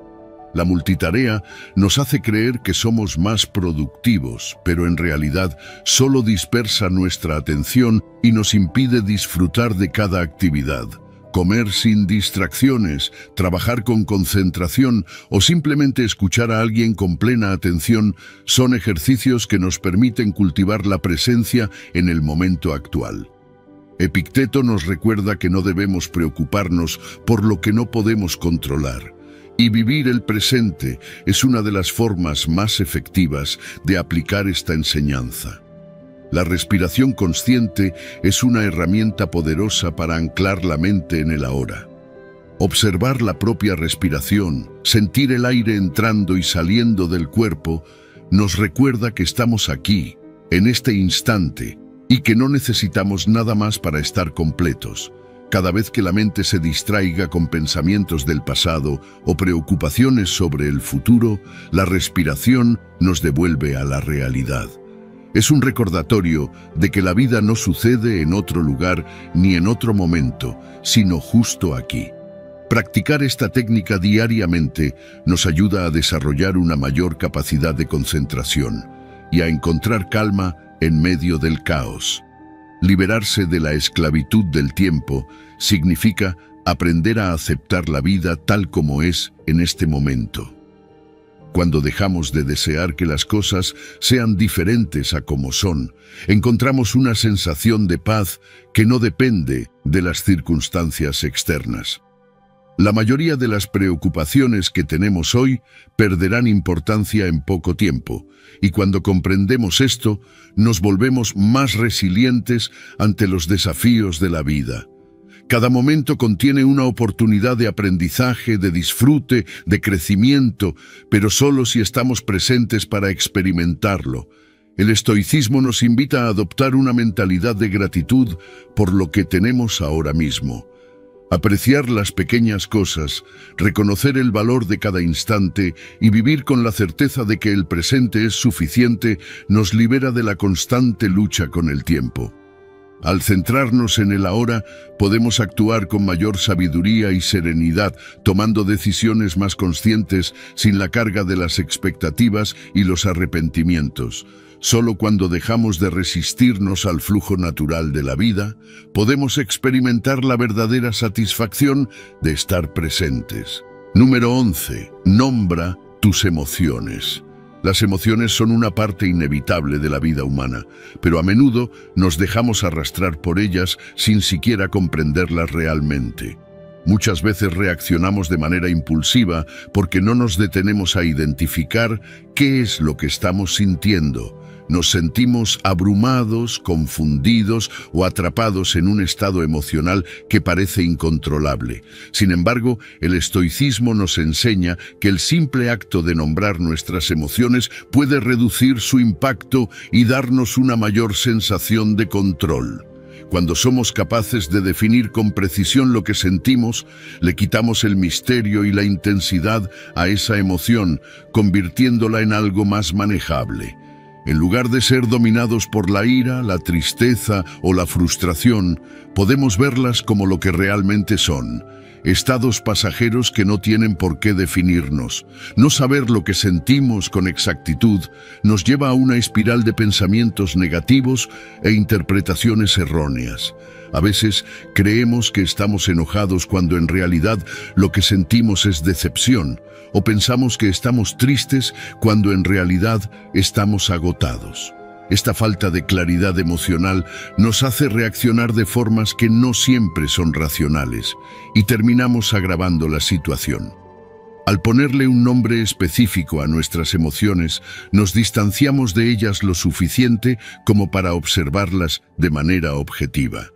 La multitarea nos hace creer que somos más productivos, pero en realidad solo dispersa nuestra atención y nos impide disfrutar de cada actividad. Comer sin distracciones, trabajar con concentración o simplemente escuchar a alguien con plena atención son ejercicios que nos permiten cultivar la presencia en el momento actual. Epicteto nos recuerda que no debemos preocuparnos por lo que no podemos controlar. Y vivir el presente es una de las formas más efectivas de aplicar esta enseñanza. La respiración consciente es una herramienta poderosa para anclar la mente en el ahora. Observar la propia respiración, sentir el aire entrando y saliendo del cuerpo, nos recuerda que estamos aquí, en este instante, y que no necesitamos nada más para estar completos. Cada vez que la mente se distraiga con pensamientos del pasado o preocupaciones sobre el futuro, la respiración nos devuelve a la realidad. Es un recordatorio de que la vida no sucede en otro lugar ni en otro momento, sino justo aquí. Practicar esta técnica diariamente nos ayuda a desarrollar una mayor capacidad de concentración y a encontrar calma en medio del caos. Liberarse de la esclavitud del tiempo significa aprender a aceptar la vida tal como es en este momento. Cuando dejamos de desear que las cosas sean diferentes a como son, encontramos una sensación de paz que no depende de las circunstancias externas. La mayoría de las preocupaciones que tenemos hoy perderán importancia en poco tiempo, y cuando comprendemos esto, nos volvemos más resilientes ante los desafíos de la vida. Cada momento contiene una oportunidad de aprendizaje, de disfrute, de crecimiento, pero solo si estamos presentes para experimentarlo. El estoicismo nos invita a adoptar una mentalidad de gratitud por lo que tenemos ahora mismo. Apreciar las pequeñas cosas, reconocer el valor de cada instante y vivir con la certeza de que el presente es suficiente nos libera de la constante lucha con el tiempo. Al centrarnos en el ahora, podemos actuar con mayor sabiduría y serenidad, tomando decisiones más conscientes sin la carga de las expectativas y los arrepentimientos. Solo cuando dejamos de resistirnos al flujo natural de la vida, podemos experimentar la verdadera satisfacción de estar presentes. Número 11. Nombra tus emociones. Las emociones son una parte inevitable de la vida humana, pero a menudo nos dejamos arrastrar por ellas sin siquiera comprenderlas realmente. Muchas veces reaccionamos de manera impulsiva porque no nos detenemos a identificar qué es lo que estamos sintiendo. Nos sentimos abrumados, confundidos o atrapados en un estado emocional que parece incontrolable. Sin embargo, el estoicismo nos enseña que el simple acto de nombrar nuestras emociones puede reducir su impacto y darnos una mayor sensación de control. Cuando somos capaces de definir con precisión lo que sentimos, le quitamos el misterio y la intensidad a esa emoción, convirtiéndola en algo más manejable. En lugar de ser dominados por la ira, la tristeza o la frustración, podemos verlas como lo que realmente son: estados pasajeros que no tienen por qué definirnos. No saber lo que sentimos con exactitud nos lleva a una espiral de pensamientos negativos e interpretaciones erróneas. A veces creemos que estamos enojados cuando en realidad lo que sentimos es decepción, o pensamos que estamos tristes cuando en realidad estamos agotados. Esta falta de claridad emocional nos hace reaccionar de formas que no siempre son racionales y terminamos agravando la situación. Al ponerle un nombre específico a nuestras emociones, nos distanciamos de ellas lo suficiente como para observarlas de manera objetiva.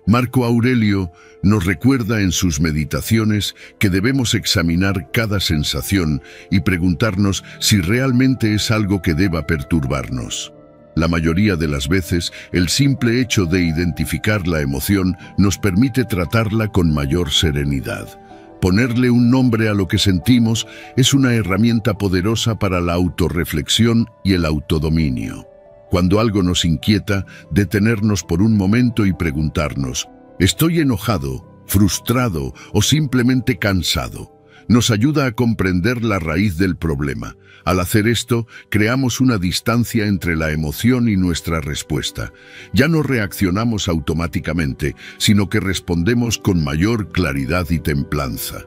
Marco Aurelio nos recuerda en sus meditaciones que debemos examinar cada sensación y preguntarnos si realmente es algo que deba perturbarnos. La mayoría de las veces, el simple hecho de identificar la emoción nos permite tratarla con mayor serenidad. Ponerle un nombre a lo que sentimos es una herramienta poderosa para la autorreflexión y el autodominio. Cuando algo nos inquieta, detenernos por un momento y preguntarnos: ¿estoy enojado, frustrado o simplemente cansado? Nos ayuda a comprender la raíz del problema. Al hacer esto, creamos una distancia entre la emoción y nuestra respuesta. Ya no reaccionamos automáticamente, sino que respondemos con mayor claridad y templanza.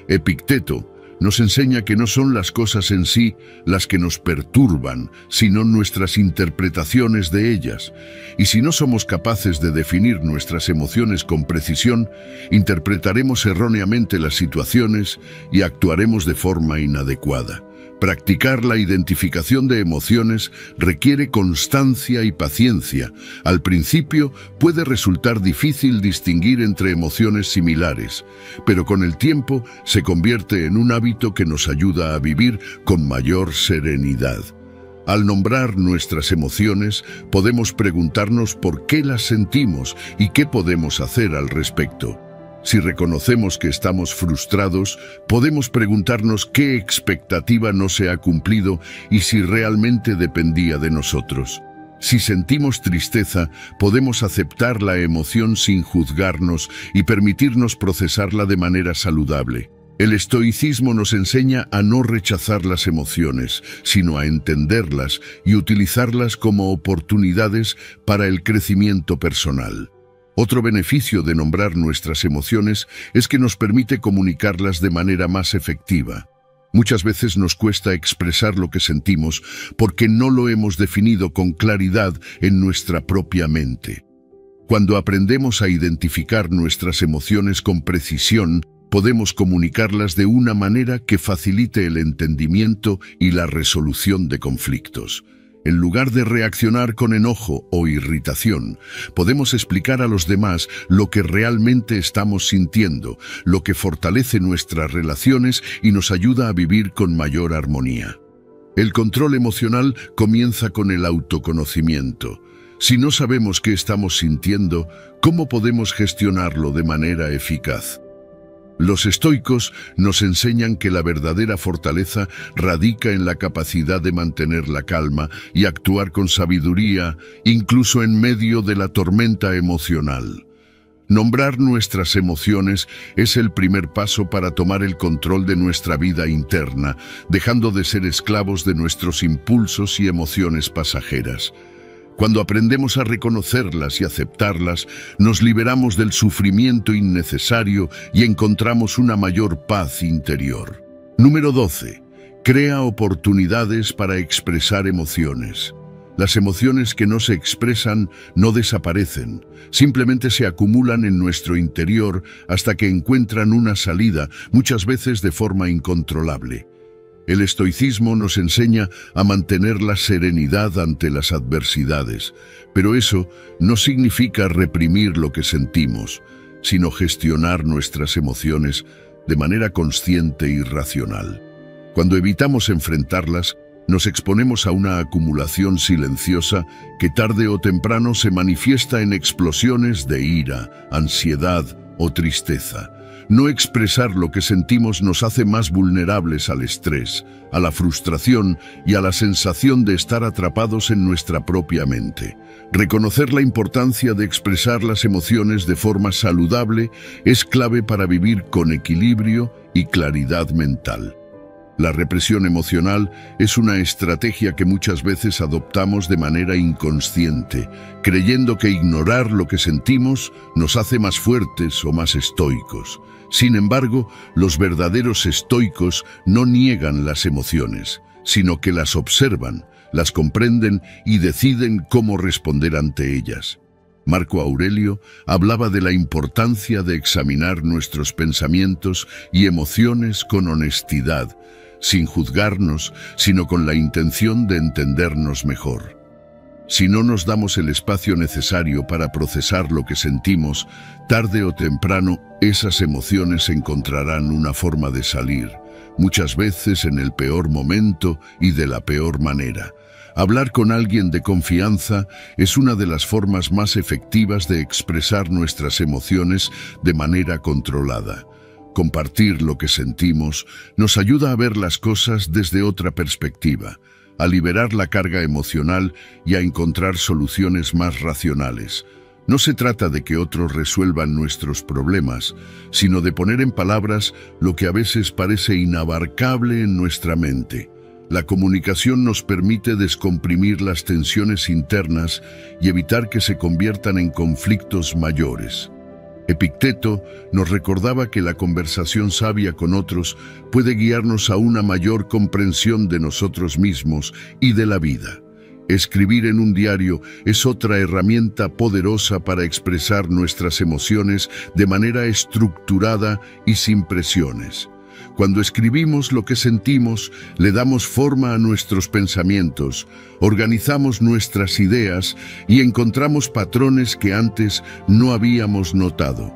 Epicteto nos enseña que no son las cosas en sí las que nos perturban, sino nuestras interpretaciones de ellas. Y si no somos capaces de definir nuestras emociones con precisión, interpretaremos erróneamente las situaciones y actuaremos de forma inadecuada. Practicar la identificación de emociones requiere constancia y paciencia. Al principio puede resultar difícil distinguir entre emociones similares, pero con el tiempo se convierte en un hábito que nos ayuda a vivir con mayor serenidad. Al nombrar nuestras emociones, podemos preguntarnos por qué las sentimos y qué podemos hacer al respecto. Si reconocemos que estamos frustrados, podemos preguntarnos qué expectativa no se ha cumplido y si realmente dependía de nosotros. Si sentimos tristeza, podemos aceptar la emoción sin juzgarnos y permitirnos procesarla de manera saludable. El estoicismo nos enseña a no rechazar las emociones, sino a entenderlas y utilizarlas como oportunidades para el crecimiento personal. Otro beneficio de nombrar nuestras emociones es que nos permite comunicarlas de manera más efectiva. Muchas veces nos cuesta expresar lo que sentimos porque no lo hemos definido con claridad en nuestra propia mente. Cuando aprendemos a identificar nuestras emociones con precisión, podemos comunicarlas de una manera que facilite el entendimiento y la resolución de conflictos. En lugar de reaccionar con enojo o irritación, podemos explicar a los demás lo que realmente estamos sintiendo, lo que fortalece nuestras relaciones y nos ayuda a vivir con mayor armonía. El control emocional comienza con el autoconocimiento. Si no sabemos qué estamos sintiendo, ¿cómo podemos gestionarlo de manera eficaz? Los estoicos nos enseñan que la verdadera fortaleza radica en la capacidad de mantener la calma y actuar con sabiduría, incluso en medio de la tormenta emocional. Nombrar nuestras emociones es el primer paso para tomar el control de nuestra vida interna, dejando de ser esclavos de nuestros impulsos y emociones pasajeras. Cuando aprendemos a reconocerlas y aceptarlas, nos liberamos del sufrimiento innecesario y encontramos una mayor paz interior. Número 12. Crea oportunidades para expresar emociones. Las emociones que no se expresan no desaparecen, simplemente se acumulan en nuestro interior hasta que encuentran una salida, muchas veces de forma incontrolable. El estoicismo nos enseña a mantener la serenidad ante las adversidades, pero eso no significa reprimir lo que sentimos, sino gestionar nuestras emociones de manera consciente y racional. Cuando evitamos enfrentarlas, nos exponemos a una acumulación silenciosa que tarde o temprano se manifiesta en explosiones de ira, ansiedad o tristeza. No expresar lo que sentimos nos hace más vulnerables al estrés, a la frustración y a la sensación de estar atrapados en nuestra propia mente. Reconocer la importancia de expresar las emociones de forma saludable es clave para vivir con equilibrio y claridad mental. La represión emocional es una estrategia que muchas veces adoptamos de manera inconsciente, creyendo que ignorar lo que sentimos nos hace más fuertes o más estoicos. Sin embargo, los verdaderos estoicos no niegan las emociones, sino que las observan, las comprenden y deciden cómo responder ante ellas. Marco Aurelio hablaba de la importancia de examinar nuestros pensamientos y emociones con honestidad, sin juzgarnos, sino con la intención de entendernos mejor. Si no nos damos el espacio necesario para procesar lo que sentimos, tarde o temprano esas emociones encontrarán una forma de salir, muchas veces en el peor momento y de la peor manera. Hablar con alguien de confianza es una de las formas más efectivas de expresar nuestras emociones de manera controlada. Compartir lo que sentimos nos ayuda a ver las cosas desde otra perspectiva, a liberar la carga emocional y a encontrar soluciones más racionales. No se trata de que otros resuelvan nuestros problemas, sino de poner en palabras lo que a veces parece inabarcable en nuestra mente. La comunicación nos permite descomprimir las tensiones internas y evitar que se conviertan en conflictos mayores. Epicteto nos recordaba que la conversación sabia con otros puede guiarnos a una mayor comprensión de nosotros mismos y de la vida. Escribir en un diario es otra herramienta poderosa para expresar nuestras emociones de manera estructurada y sin presiones. Cuando escribimos lo que sentimos, le damos forma a nuestros pensamientos, organizamos nuestras ideas y encontramos patrones que antes no habíamos notado.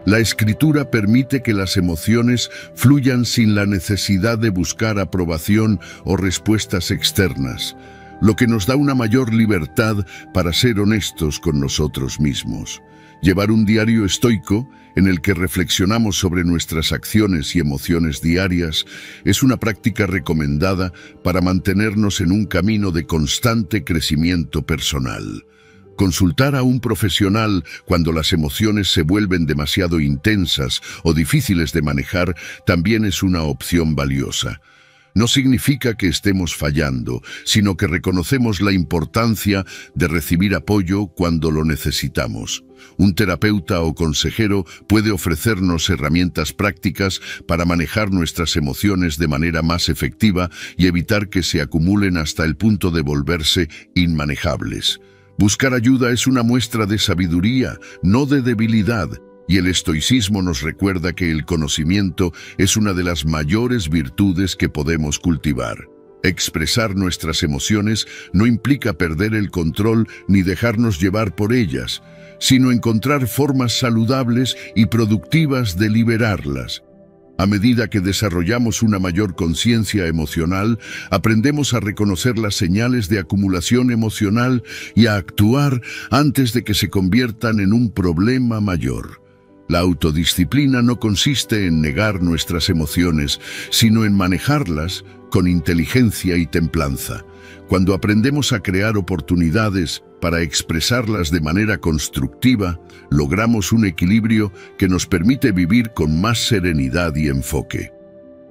La escritura permite que las emociones fluyan sin la necesidad de buscar aprobación o respuestas externas, lo que nos da una mayor libertad para ser honestos con nosotros mismos. Llevar un diario estoico, en el que reflexionamos sobre nuestras acciones y emociones diarias, es una práctica recomendada para mantenernos en un camino de constante crecimiento personal. Consultar a un profesional cuando las emociones se vuelven demasiado intensas o difíciles de manejar también es una opción valiosa. No significa que estemos fallando, sino que reconocemos la importancia de recibir apoyo cuando lo necesitamos. Un terapeuta o consejero puede ofrecernos herramientas prácticas para manejar nuestras emociones de manera más efectiva y evitar que se acumulen hasta el punto de volverse inmanejables. Buscar ayuda es una muestra de sabiduría, no de debilidad. Y el estoicismo nos recuerda que el conocimiento es una de las mayores virtudes que podemos cultivar. Expresar nuestras emociones no implica perder el control ni dejarnos llevar por ellas, sino encontrar formas saludables y productivas de liberarlas. A medida que desarrollamos una mayor conciencia emocional, aprendemos a reconocer las señales de acumulación emocional y a actuar antes de que se conviertan en un problema mayor. La autodisciplina no consiste en negar nuestras emociones, sino en manejarlas con inteligencia y templanza. Cuando aprendemos a crear oportunidades para expresarlas de manera constructiva, logramos un equilibrio que nos permite vivir con más serenidad y enfoque.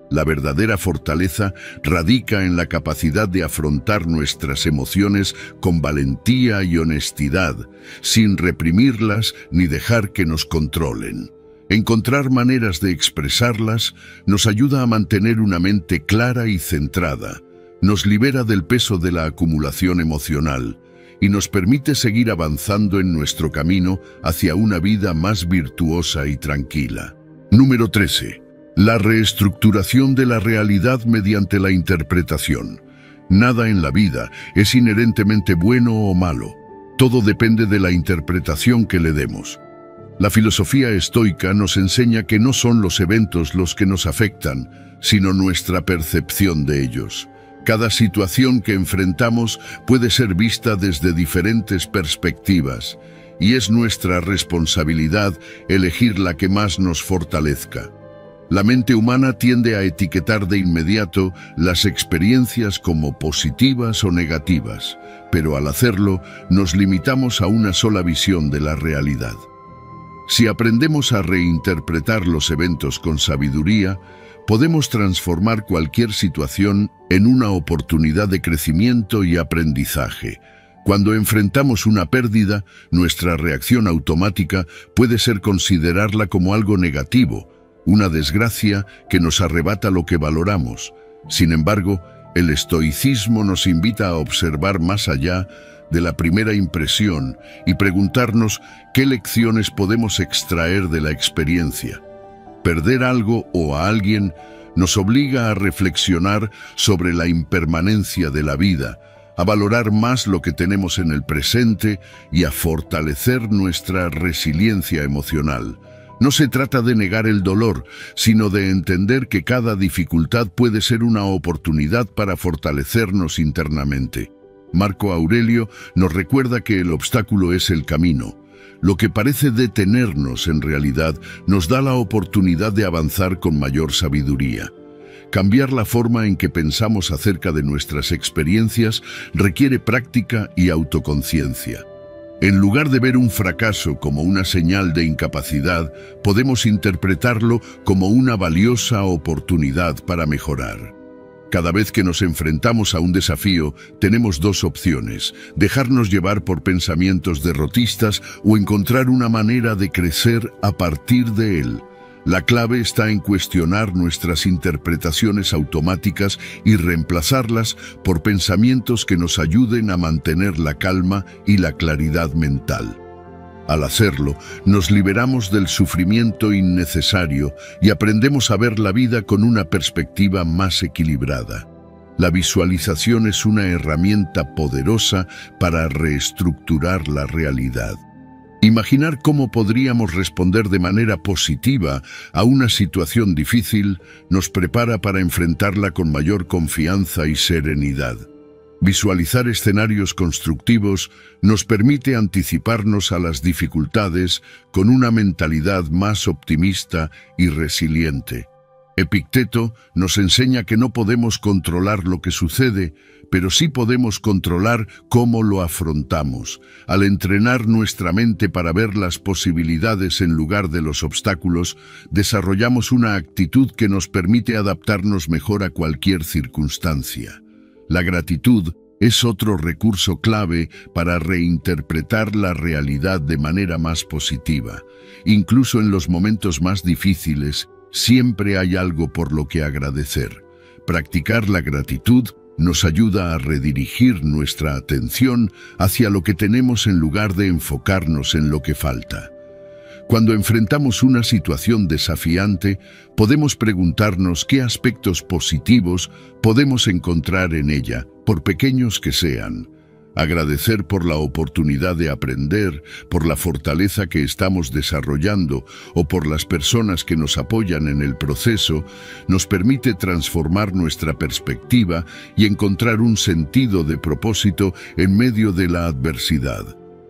La verdadera fortaleza radica en la capacidad de afrontar nuestras emociones con valentía y honestidad, sin reprimirlas ni dejar que nos controlen. Encontrar maneras de expresarlas nos ayuda a mantener una mente clara y centrada, nos libera del peso de la acumulación emocional y nos permite seguir avanzando en nuestro camino hacia una vida más virtuosa y tranquila. Número 13. La reestructuración de la realidad mediante la interpretación. Nada en la vida es inherentemente bueno o malo. Todo depende de la interpretación que le demos. La filosofía estoica nos enseña que no son los eventos los que nos afectan, sino nuestra percepción de ellos. Cada situación que enfrentamos puede ser vista desde diferentes perspectivas, y es nuestra responsabilidad elegir la que más nos fortalezca. La mente humana tiende a etiquetar de inmediato las experiencias como positivas o negativas, pero al hacerlo nos limitamos a una sola visión de la realidad. Si aprendemos a reinterpretar los eventos con sabiduría, podemos transformar cualquier situación en una oportunidad de crecimiento y aprendizaje. Cuando enfrentamos una pérdida, nuestra reacción automática puede ser considerarla como algo negativo, una desgracia que nos arrebata lo que valoramos. Sin embargo, el estoicismo nos invita a observar más allá de la primera impresión y preguntarnos qué lecciones podemos extraer de la experiencia. Perder algo o a alguien nos obliga a reflexionar sobre la impermanencia de la vida, a valorar más lo que tenemos en el presente y a fortalecer nuestra resiliencia emocional. No se trata de negar el dolor, sino de entender que cada dificultad puede ser una oportunidad para fortalecernos internamente. Marco Aurelio nos recuerda que el obstáculo es el camino. Lo que parece detenernos en realidad nos da la oportunidad de avanzar con mayor sabiduría. Cambiar la forma en que pensamos acerca de nuestras experiencias requiere práctica y autoconciencia. En lugar de ver un fracaso como una señal de incapacidad, podemos interpretarlo como una valiosa oportunidad para mejorar. Cada vez que nos enfrentamos a un desafío, tenemos dos opciones: dejarnos llevar por pensamientos derrotistas o encontrar una manera de crecer a partir de él. La clave está en cuestionar nuestras interpretaciones automáticas y reemplazarlas por pensamientos que nos ayuden a mantener la calma y la claridad mental. Al hacerlo, nos liberamos del sufrimiento innecesario y aprendemos a ver la vida con una perspectiva más equilibrada. La visualización es una herramienta poderosa para reestructurar la realidad. Imaginar cómo podríamos responder de manera positiva a una situación difícil nos prepara para enfrentarla con mayor confianza y serenidad. Visualizar escenarios constructivos nos permite anticiparnos a las dificultades con una mentalidad más optimista y resiliente. Epicteto nos enseña que no podemos controlar lo que sucede, pero sí podemos controlar cómo lo afrontamos. Al entrenar nuestra mente para ver las posibilidades en lugar de los obstáculos, desarrollamos una actitud que nos permite adaptarnos mejor a cualquier circunstancia. La gratitud es otro recurso clave para reinterpretar la realidad de manera más positiva. Incluso en los momentos más difíciles, siempre hay algo por lo que agradecer. Practicar la gratitud nos ayuda a redirigir nuestra atención hacia lo que tenemos en lugar de enfocarnos en lo que falta. Cuando enfrentamos una situación desafiante, podemos preguntarnos qué aspectos positivos podemos encontrar en ella, por pequeños que sean. Agradecer por la oportunidad de aprender, por la fortaleza que estamos desarrollando o por las personas que nos apoyan en el proceso, nos permite transformar nuestra perspectiva y encontrar un sentido de propósito en medio de la adversidad.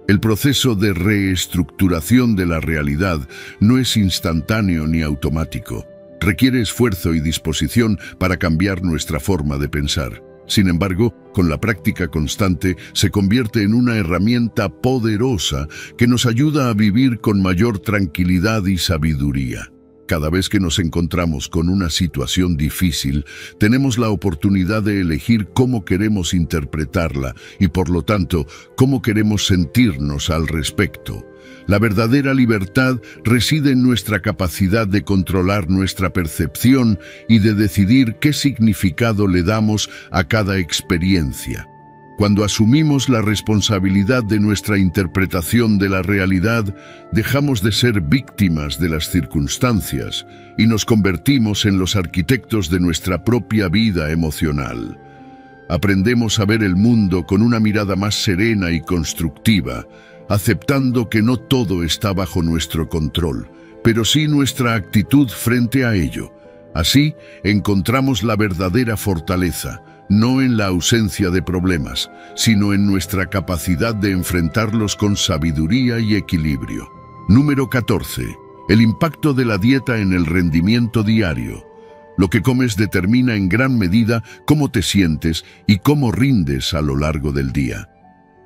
El proceso de reestructuración de la realidad no es instantáneo ni automático. Requiere esfuerzo y disposición para cambiar nuestra forma de pensar. Sin embargo, con la práctica constante se convierte en una herramienta poderosa que nos ayuda a vivir con mayor tranquilidad y sabiduría. Cada vez que nos encontramos con una situación difícil, tenemos la oportunidad de elegir cómo queremos interpretarla y, por lo tanto, cómo queremos sentirnos al respecto. La verdadera libertad reside en nuestra capacidad de controlar nuestra percepción y de decidir qué significado le damos a cada experiencia. Cuando asumimos la responsabilidad de nuestra interpretación de la realidad, dejamos de ser víctimas de las circunstancias y nos convertimos en los arquitectos de nuestra propia vida emocional. Aprendemos a ver el mundo con una mirada más serena y constructiva, aceptando que no todo está bajo nuestro control, pero sí nuestra actitud frente a ello. Así, encontramos la verdadera fortaleza, no en la ausencia de problemas, sino en nuestra capacidad de enfrentarlos con sabiduría y equilibrio. Número 14. El impacto de la dieta en el rendimiento diario. Lo que comes determina en gran medida cómo te sientes y cómo rindes a lo largo del día.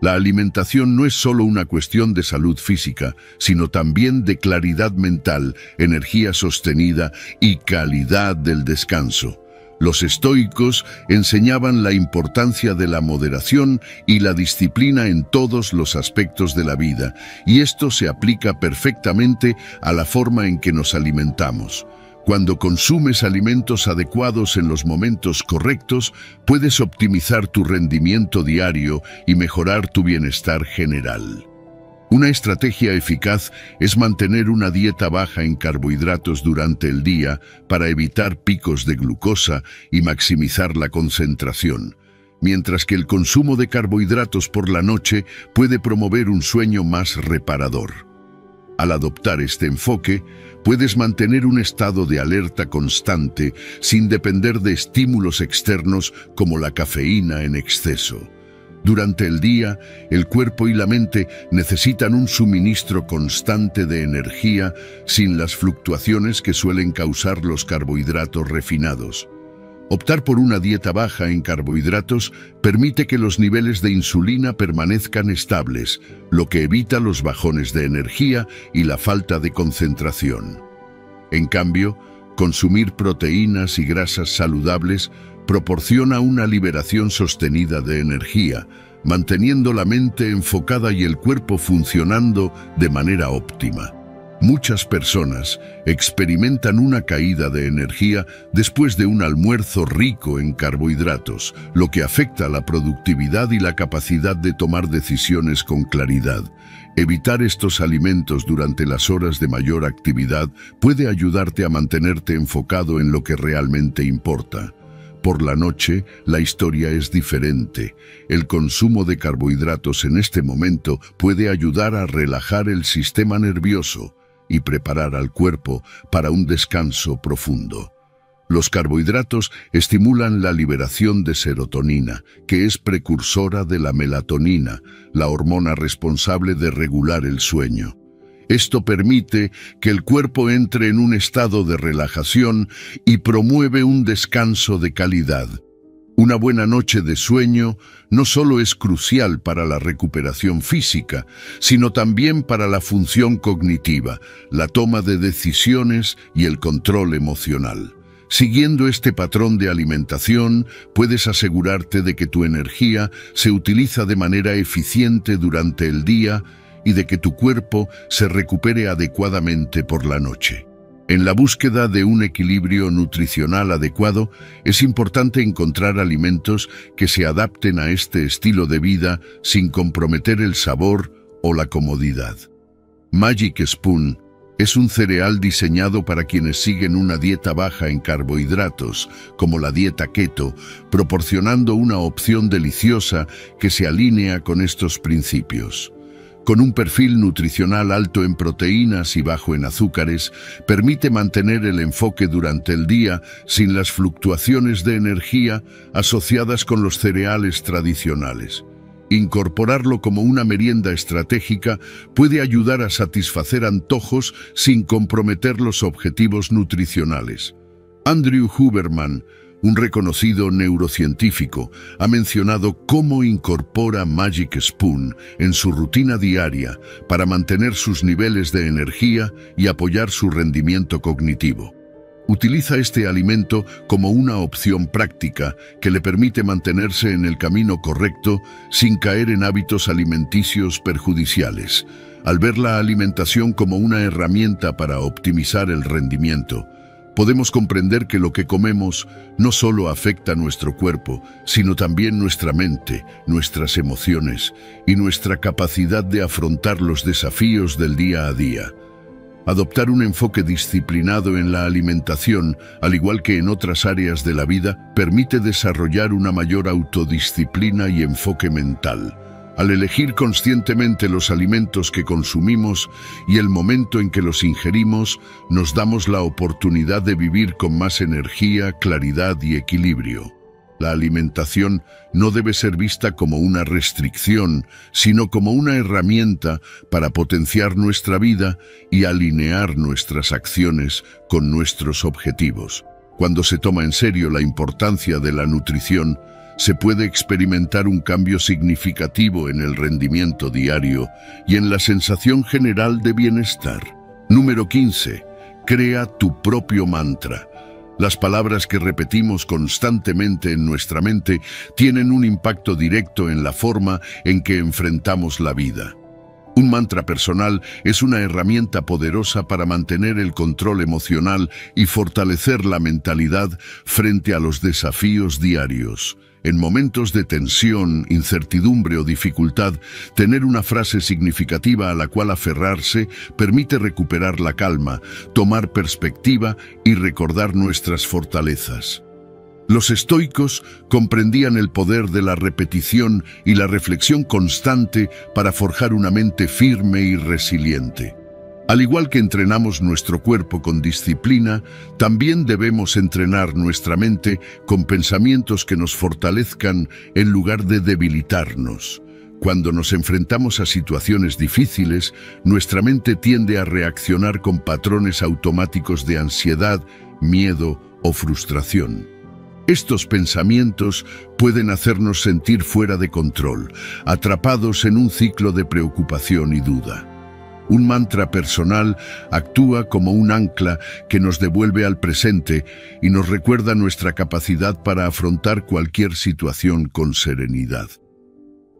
La alimentación no es solo una cuestión de salud física, sino también de claridad mental, energía sostenida y calidad del descanso. Los estoicos enseñaban la importancia de la moderación y la disciplina en todos los aspectos de la vida, y esto se aplica perfectamente a la forma en que nos alimentamos. Cuando consumes alimentos adecuados en los momentos correctos, puedes optimizar tu rendimiento diario y mejorar tu bienestar general. Una estrategia eficaz es mantener una dieta baja en carbohidratos durante el día para evitar picos de glucosa y maximizar la concentración, mientras que el consumo de carbohidratos por la noche puede promover un sueño más reparador. Al adoptar este enfoque, puedes mantener un estado de alerta constante sin depender de estímulos externos como la cafeína en exceso. Durante el día, el cuerpo y la mente necesitan un suministro constante de energía sin las fluctuaciones que suelen causar los carbohidratos refinados. Optar por una dieta baja en carbohidratos permite que los niveles de insulina permanezcan estables, lo que evita los bajones de energía y la falta de concentración. En cambio, consumir proteínas y grasas saludables proporciona una liberación sostenida de energía, manteniendo la mente enfocada y el cuerpo funcionando de manera óptima. Muchas personas experimentan una caída de energía después de un almuerzo rico en carbohidratos, lo que afecta la productividad y la capacidad de tomar decisiones con claridad. Evitar estos alimentos durante las horas de mayor actividad puede ayudarte a mantenerte enfocado en lo que realmente importa. Por la noche, la historia es diferente. El consumo de carbohidratos en este momento puede ayudar a relajar el sistema nervioso y preparar al cuerpo para un descanso profundo. Los carbohidratos estimulan la liberación de serotonina, que es precursora de la melatonina, la hormona responsable de regular el sueño. Esto permite que el cuerpo entre en un estado de relajación y promueve un descanso de calidad. Una buena noche de sueño no solo es crucial para la recuperación física, sino también para la función cognitiva, la toma de decisiones y el control emocional. Siguiendo este patrón de alimentación, puedes asegurarte de que tu energía se utiliza de manera eficiente durante el día y de que tu cuerpo se recupere adecuadamente por la noche. En la búsqueda de un equilibrio nutricional adecuado, es importante encontrar alimentos que se adapten a este estilo de vida sin comprometer el sabor o la comodidad. Magic Spoon es un cereal diseñado para quienes siguen una dieta baja en carbohidratos, como la dieta keto, proporcionando una opción deliciosa que se alinea con estos principios. Con un perfil nutricional alto en proteínas y bajo en azúcares, permite mantener el enfoque durante el día sin las fluctuaciones de energía asociadas con los cereales tradicionales. Incorporarlo como una merienda estratégica puede ayudar a satisfacer antojos sin comprometer los objetivos nutricionales. Andrew Huberman, Un reconocido neurocientífico ha mencionado cómo incorpora Magic Spoon en su rutina diaria para mantener sus niveles de energía y apoyar su rendimiento cognitivo. Utiliza este alimento como una opción práctica que le permite mantenerse en el camino correcto sin caer en hábitos alimenticios perjudiciales. Al ver la alimentación como una herramienta para optimizar el rendimiento, podemos comprender que lo que comemos no solo afecta a nuestro cuerpo, sino también nuestra mente, nuestras emociones y nuestra capacidad de afrontar los desafíos del día a día. Adoptar un enfoque disciplinado en la alimentación, al igual que en otras áreas de la vida, permite desarrollar una mayor autodisciplina y enfoque mental. Al elegir conscientemente los alimentos que consumimos y el momento en que los ingerimos, nos damos la oportunidad de vivir con más energía, claridad y equilibrio. La alimentación no debe ser vista como una restricción, sino como una herramienta para potenciar nuestra vida y alinear nuestras acciones con nuestros objetivos. Cuando se toma en serio la importancia de la nutrición, se puede experimentar un cambio significativo en el rendimiento diario y en la sensación general de bienestar. Número 15. Crea tu propio mantra. Las palabras que repetimos constantemente en nuestra mente tienen un impacto directo en la forma en que enfrentamos la vida. Un mantra personal es una herramienta poderosa para mantener el control emocional y fortalecer la mentalidad frente a los desafíos diarios. En momentos de tensión, incertidumbre o dificultad, tener una frase significativa a la cual aferrarse permite recuperar la calma, tomar perspectiva y recordar nuestras fortalezas. Los estoicos comprendían el poder de la repetición y la reflexión constante para forjar una mente firme y resiliente. Al igual que entrenamos nuestro cuerpo con disciplina, también debemos entrenar nuestra mente con pensamientos que nos fortalezcan en lugar de debilitarnos. Cuando nos enfrentamos a situaciones difíciles, nuestra mente tiende a reaccionar con patrones automáticos de ansiedad, miedo o frustración. Estos pensamientos pueden hacernos sentir fuera de control, atrapados en un ciclo de preocupación y duda. Un mantra personal actúa como un ancla que nos devuelve al presente y nos recuerda nuestra capacidad para afrontar cualquier situación con serenidad.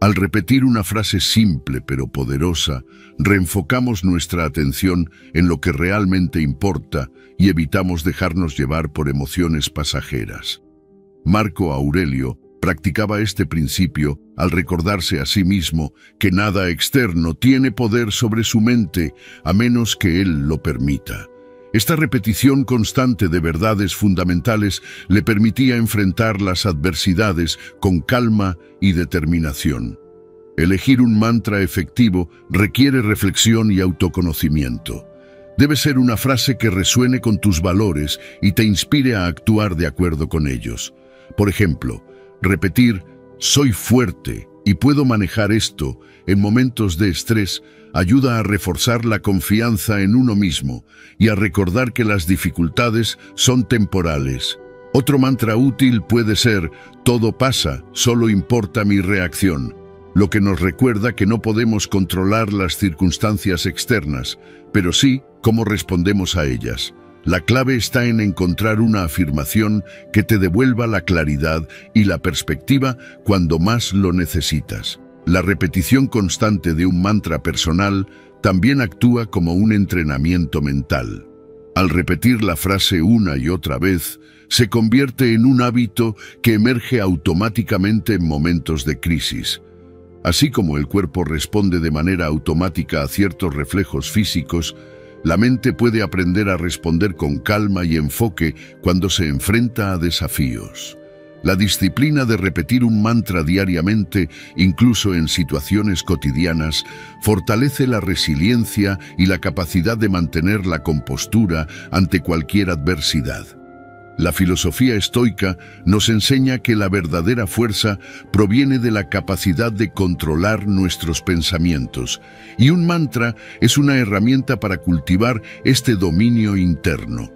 Al repetir una frase simple pero poderosa, reenfocamos nuestra atención en lo que realmente importa y evitamos dejarnos llevar por emociones pasajeras. Marco Aurelio practicaba este principio al recordarse a sí mismo que nada externo tiene poder sobre su mente a menos que él lo permita. Esta repetición constante de verdades fundamentales le permitía enfrentar las adversidades con calma y determinación. Elegir un mantra efectivo requiere reflexión y autoconocimiento. Debe ser una frase que resuene con tus valores y te inspire a actuar de acuerdo con ellos. Por ejemplo, repetir «soy fuerte y puedo manejar esto» en momentos de estrés ayuda a reforzar la confianza en uno mismo y a recordar que las dificultades son temporales. Otro mantra útil puede ser «todo pasa, solo importa mi reacción», lo que nos recuerda que no podemos controlar las circunstancias externas, pero sí cómo respondemos a ellas. La clave está en encontrar una afirmación que te devuelva la claridad y la perspectiva cuando más lo necesitas. La repetición constante de un mantra personal también actúa como un entrenamiento mental. Al repetir la frase una y otra vez, se convierte en un hábito que emerge automáticamente en momentos de crisis. Así como el cuerpo responde de manera automática a ciertos reflejos físicos, la mente puede aprender a responder con calma y enfoque cuando se enfrenta a desafíos. La disciplina de repetir un mantra diariamente, incluso en situaciones cotidianas, fortalece la resiliencia y la capacidad de mantener la compostura ante cualquier adversidad. La filosofía estoica nos enseña que la verdadera fuerza proviene de la capacidad de controlar nuestros pensamientos, y un mantra es una herramienta para cultivar este dominio interno.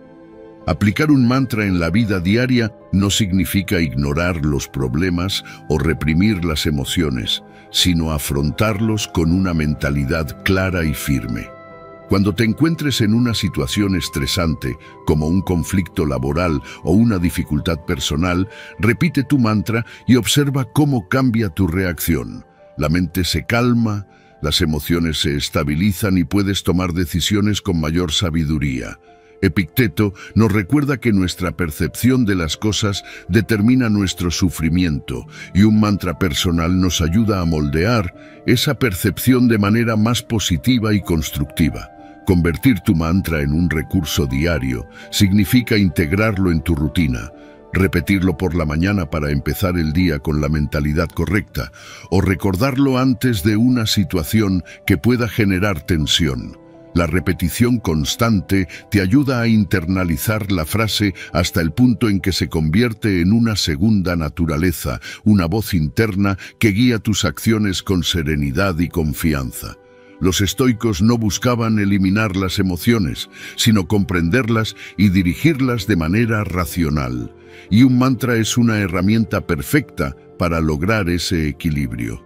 Aplicar un mantra en la vida diaria no significa ignorar los problemas o reprimir las emociones, sino afrontarlos con una mentalidad clara y firme. Cuando te encuentres en una situación estresante, como un conflicto laboral o una dificultad personal, repite tu mantra y observa cómo cambia tu reacción. La mente se calma, las emociones se estabilizan y puedes tomar decisiones con mayor sabiduría. Epicteto nos recuerda que nuestra percepción de las cosas determina nuestro sufrimiento y un mantra personal nos ayuda a moldear esa percepción de manera más positiva y constructiva. Convertir tu mantra en un recurso diario significa integrarlo en tu rutina, repetirlo por la mañana para empezar el día con la mentalidad correcta o recordarlo antes de una situación que pueda generar tensión. La repetición constante te ayuda a internalizar la frase hasta el punto en que se convierte en una segunda naturaleza, una voz interna que guía tus acciones con serenidad y confianza. Los estoicos no buscaban eliminar las emociones, sino comprenderlas y dirigirlas de manera racional. Y un mantra es una herramienta perfecta para lograr ese equilibrio.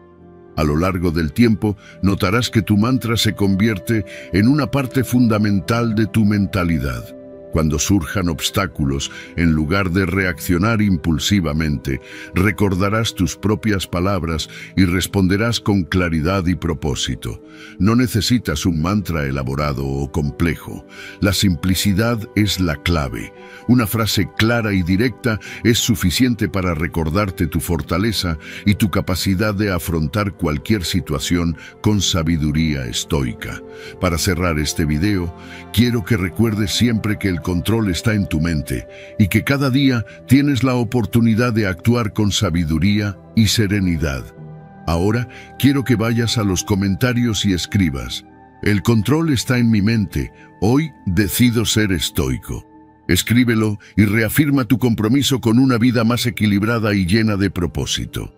A lo largo del tiempo, notarás que tu mantra se convierte en una parte fundamental de tu mentalidad. Cuando surjan obstáculos, en lugar de reaccionar impulsivamente, recordarás tus propias palabras y responderás con claridad y propósito. No necesitas un mantra elaborado o complejo. La simplicidad es la clave. Una frase clara y directa es suficiente para recordarte tu fortaleza y tu capacidad de afrontar cualquier situación con sabiduría estoica. Para cerrar este video, quiero que recuerdes siempre que el control está en tu mente y que cada día tienes la oportunidad de actuar con sabiduría y serenidad. Ahora quiero que vayas a los comentarios y escribas: el control está en mi mente, hoy decido ser estoico. Escríbelo y reafirma tu compromiso con una vida más equilibrada y llena de propósito.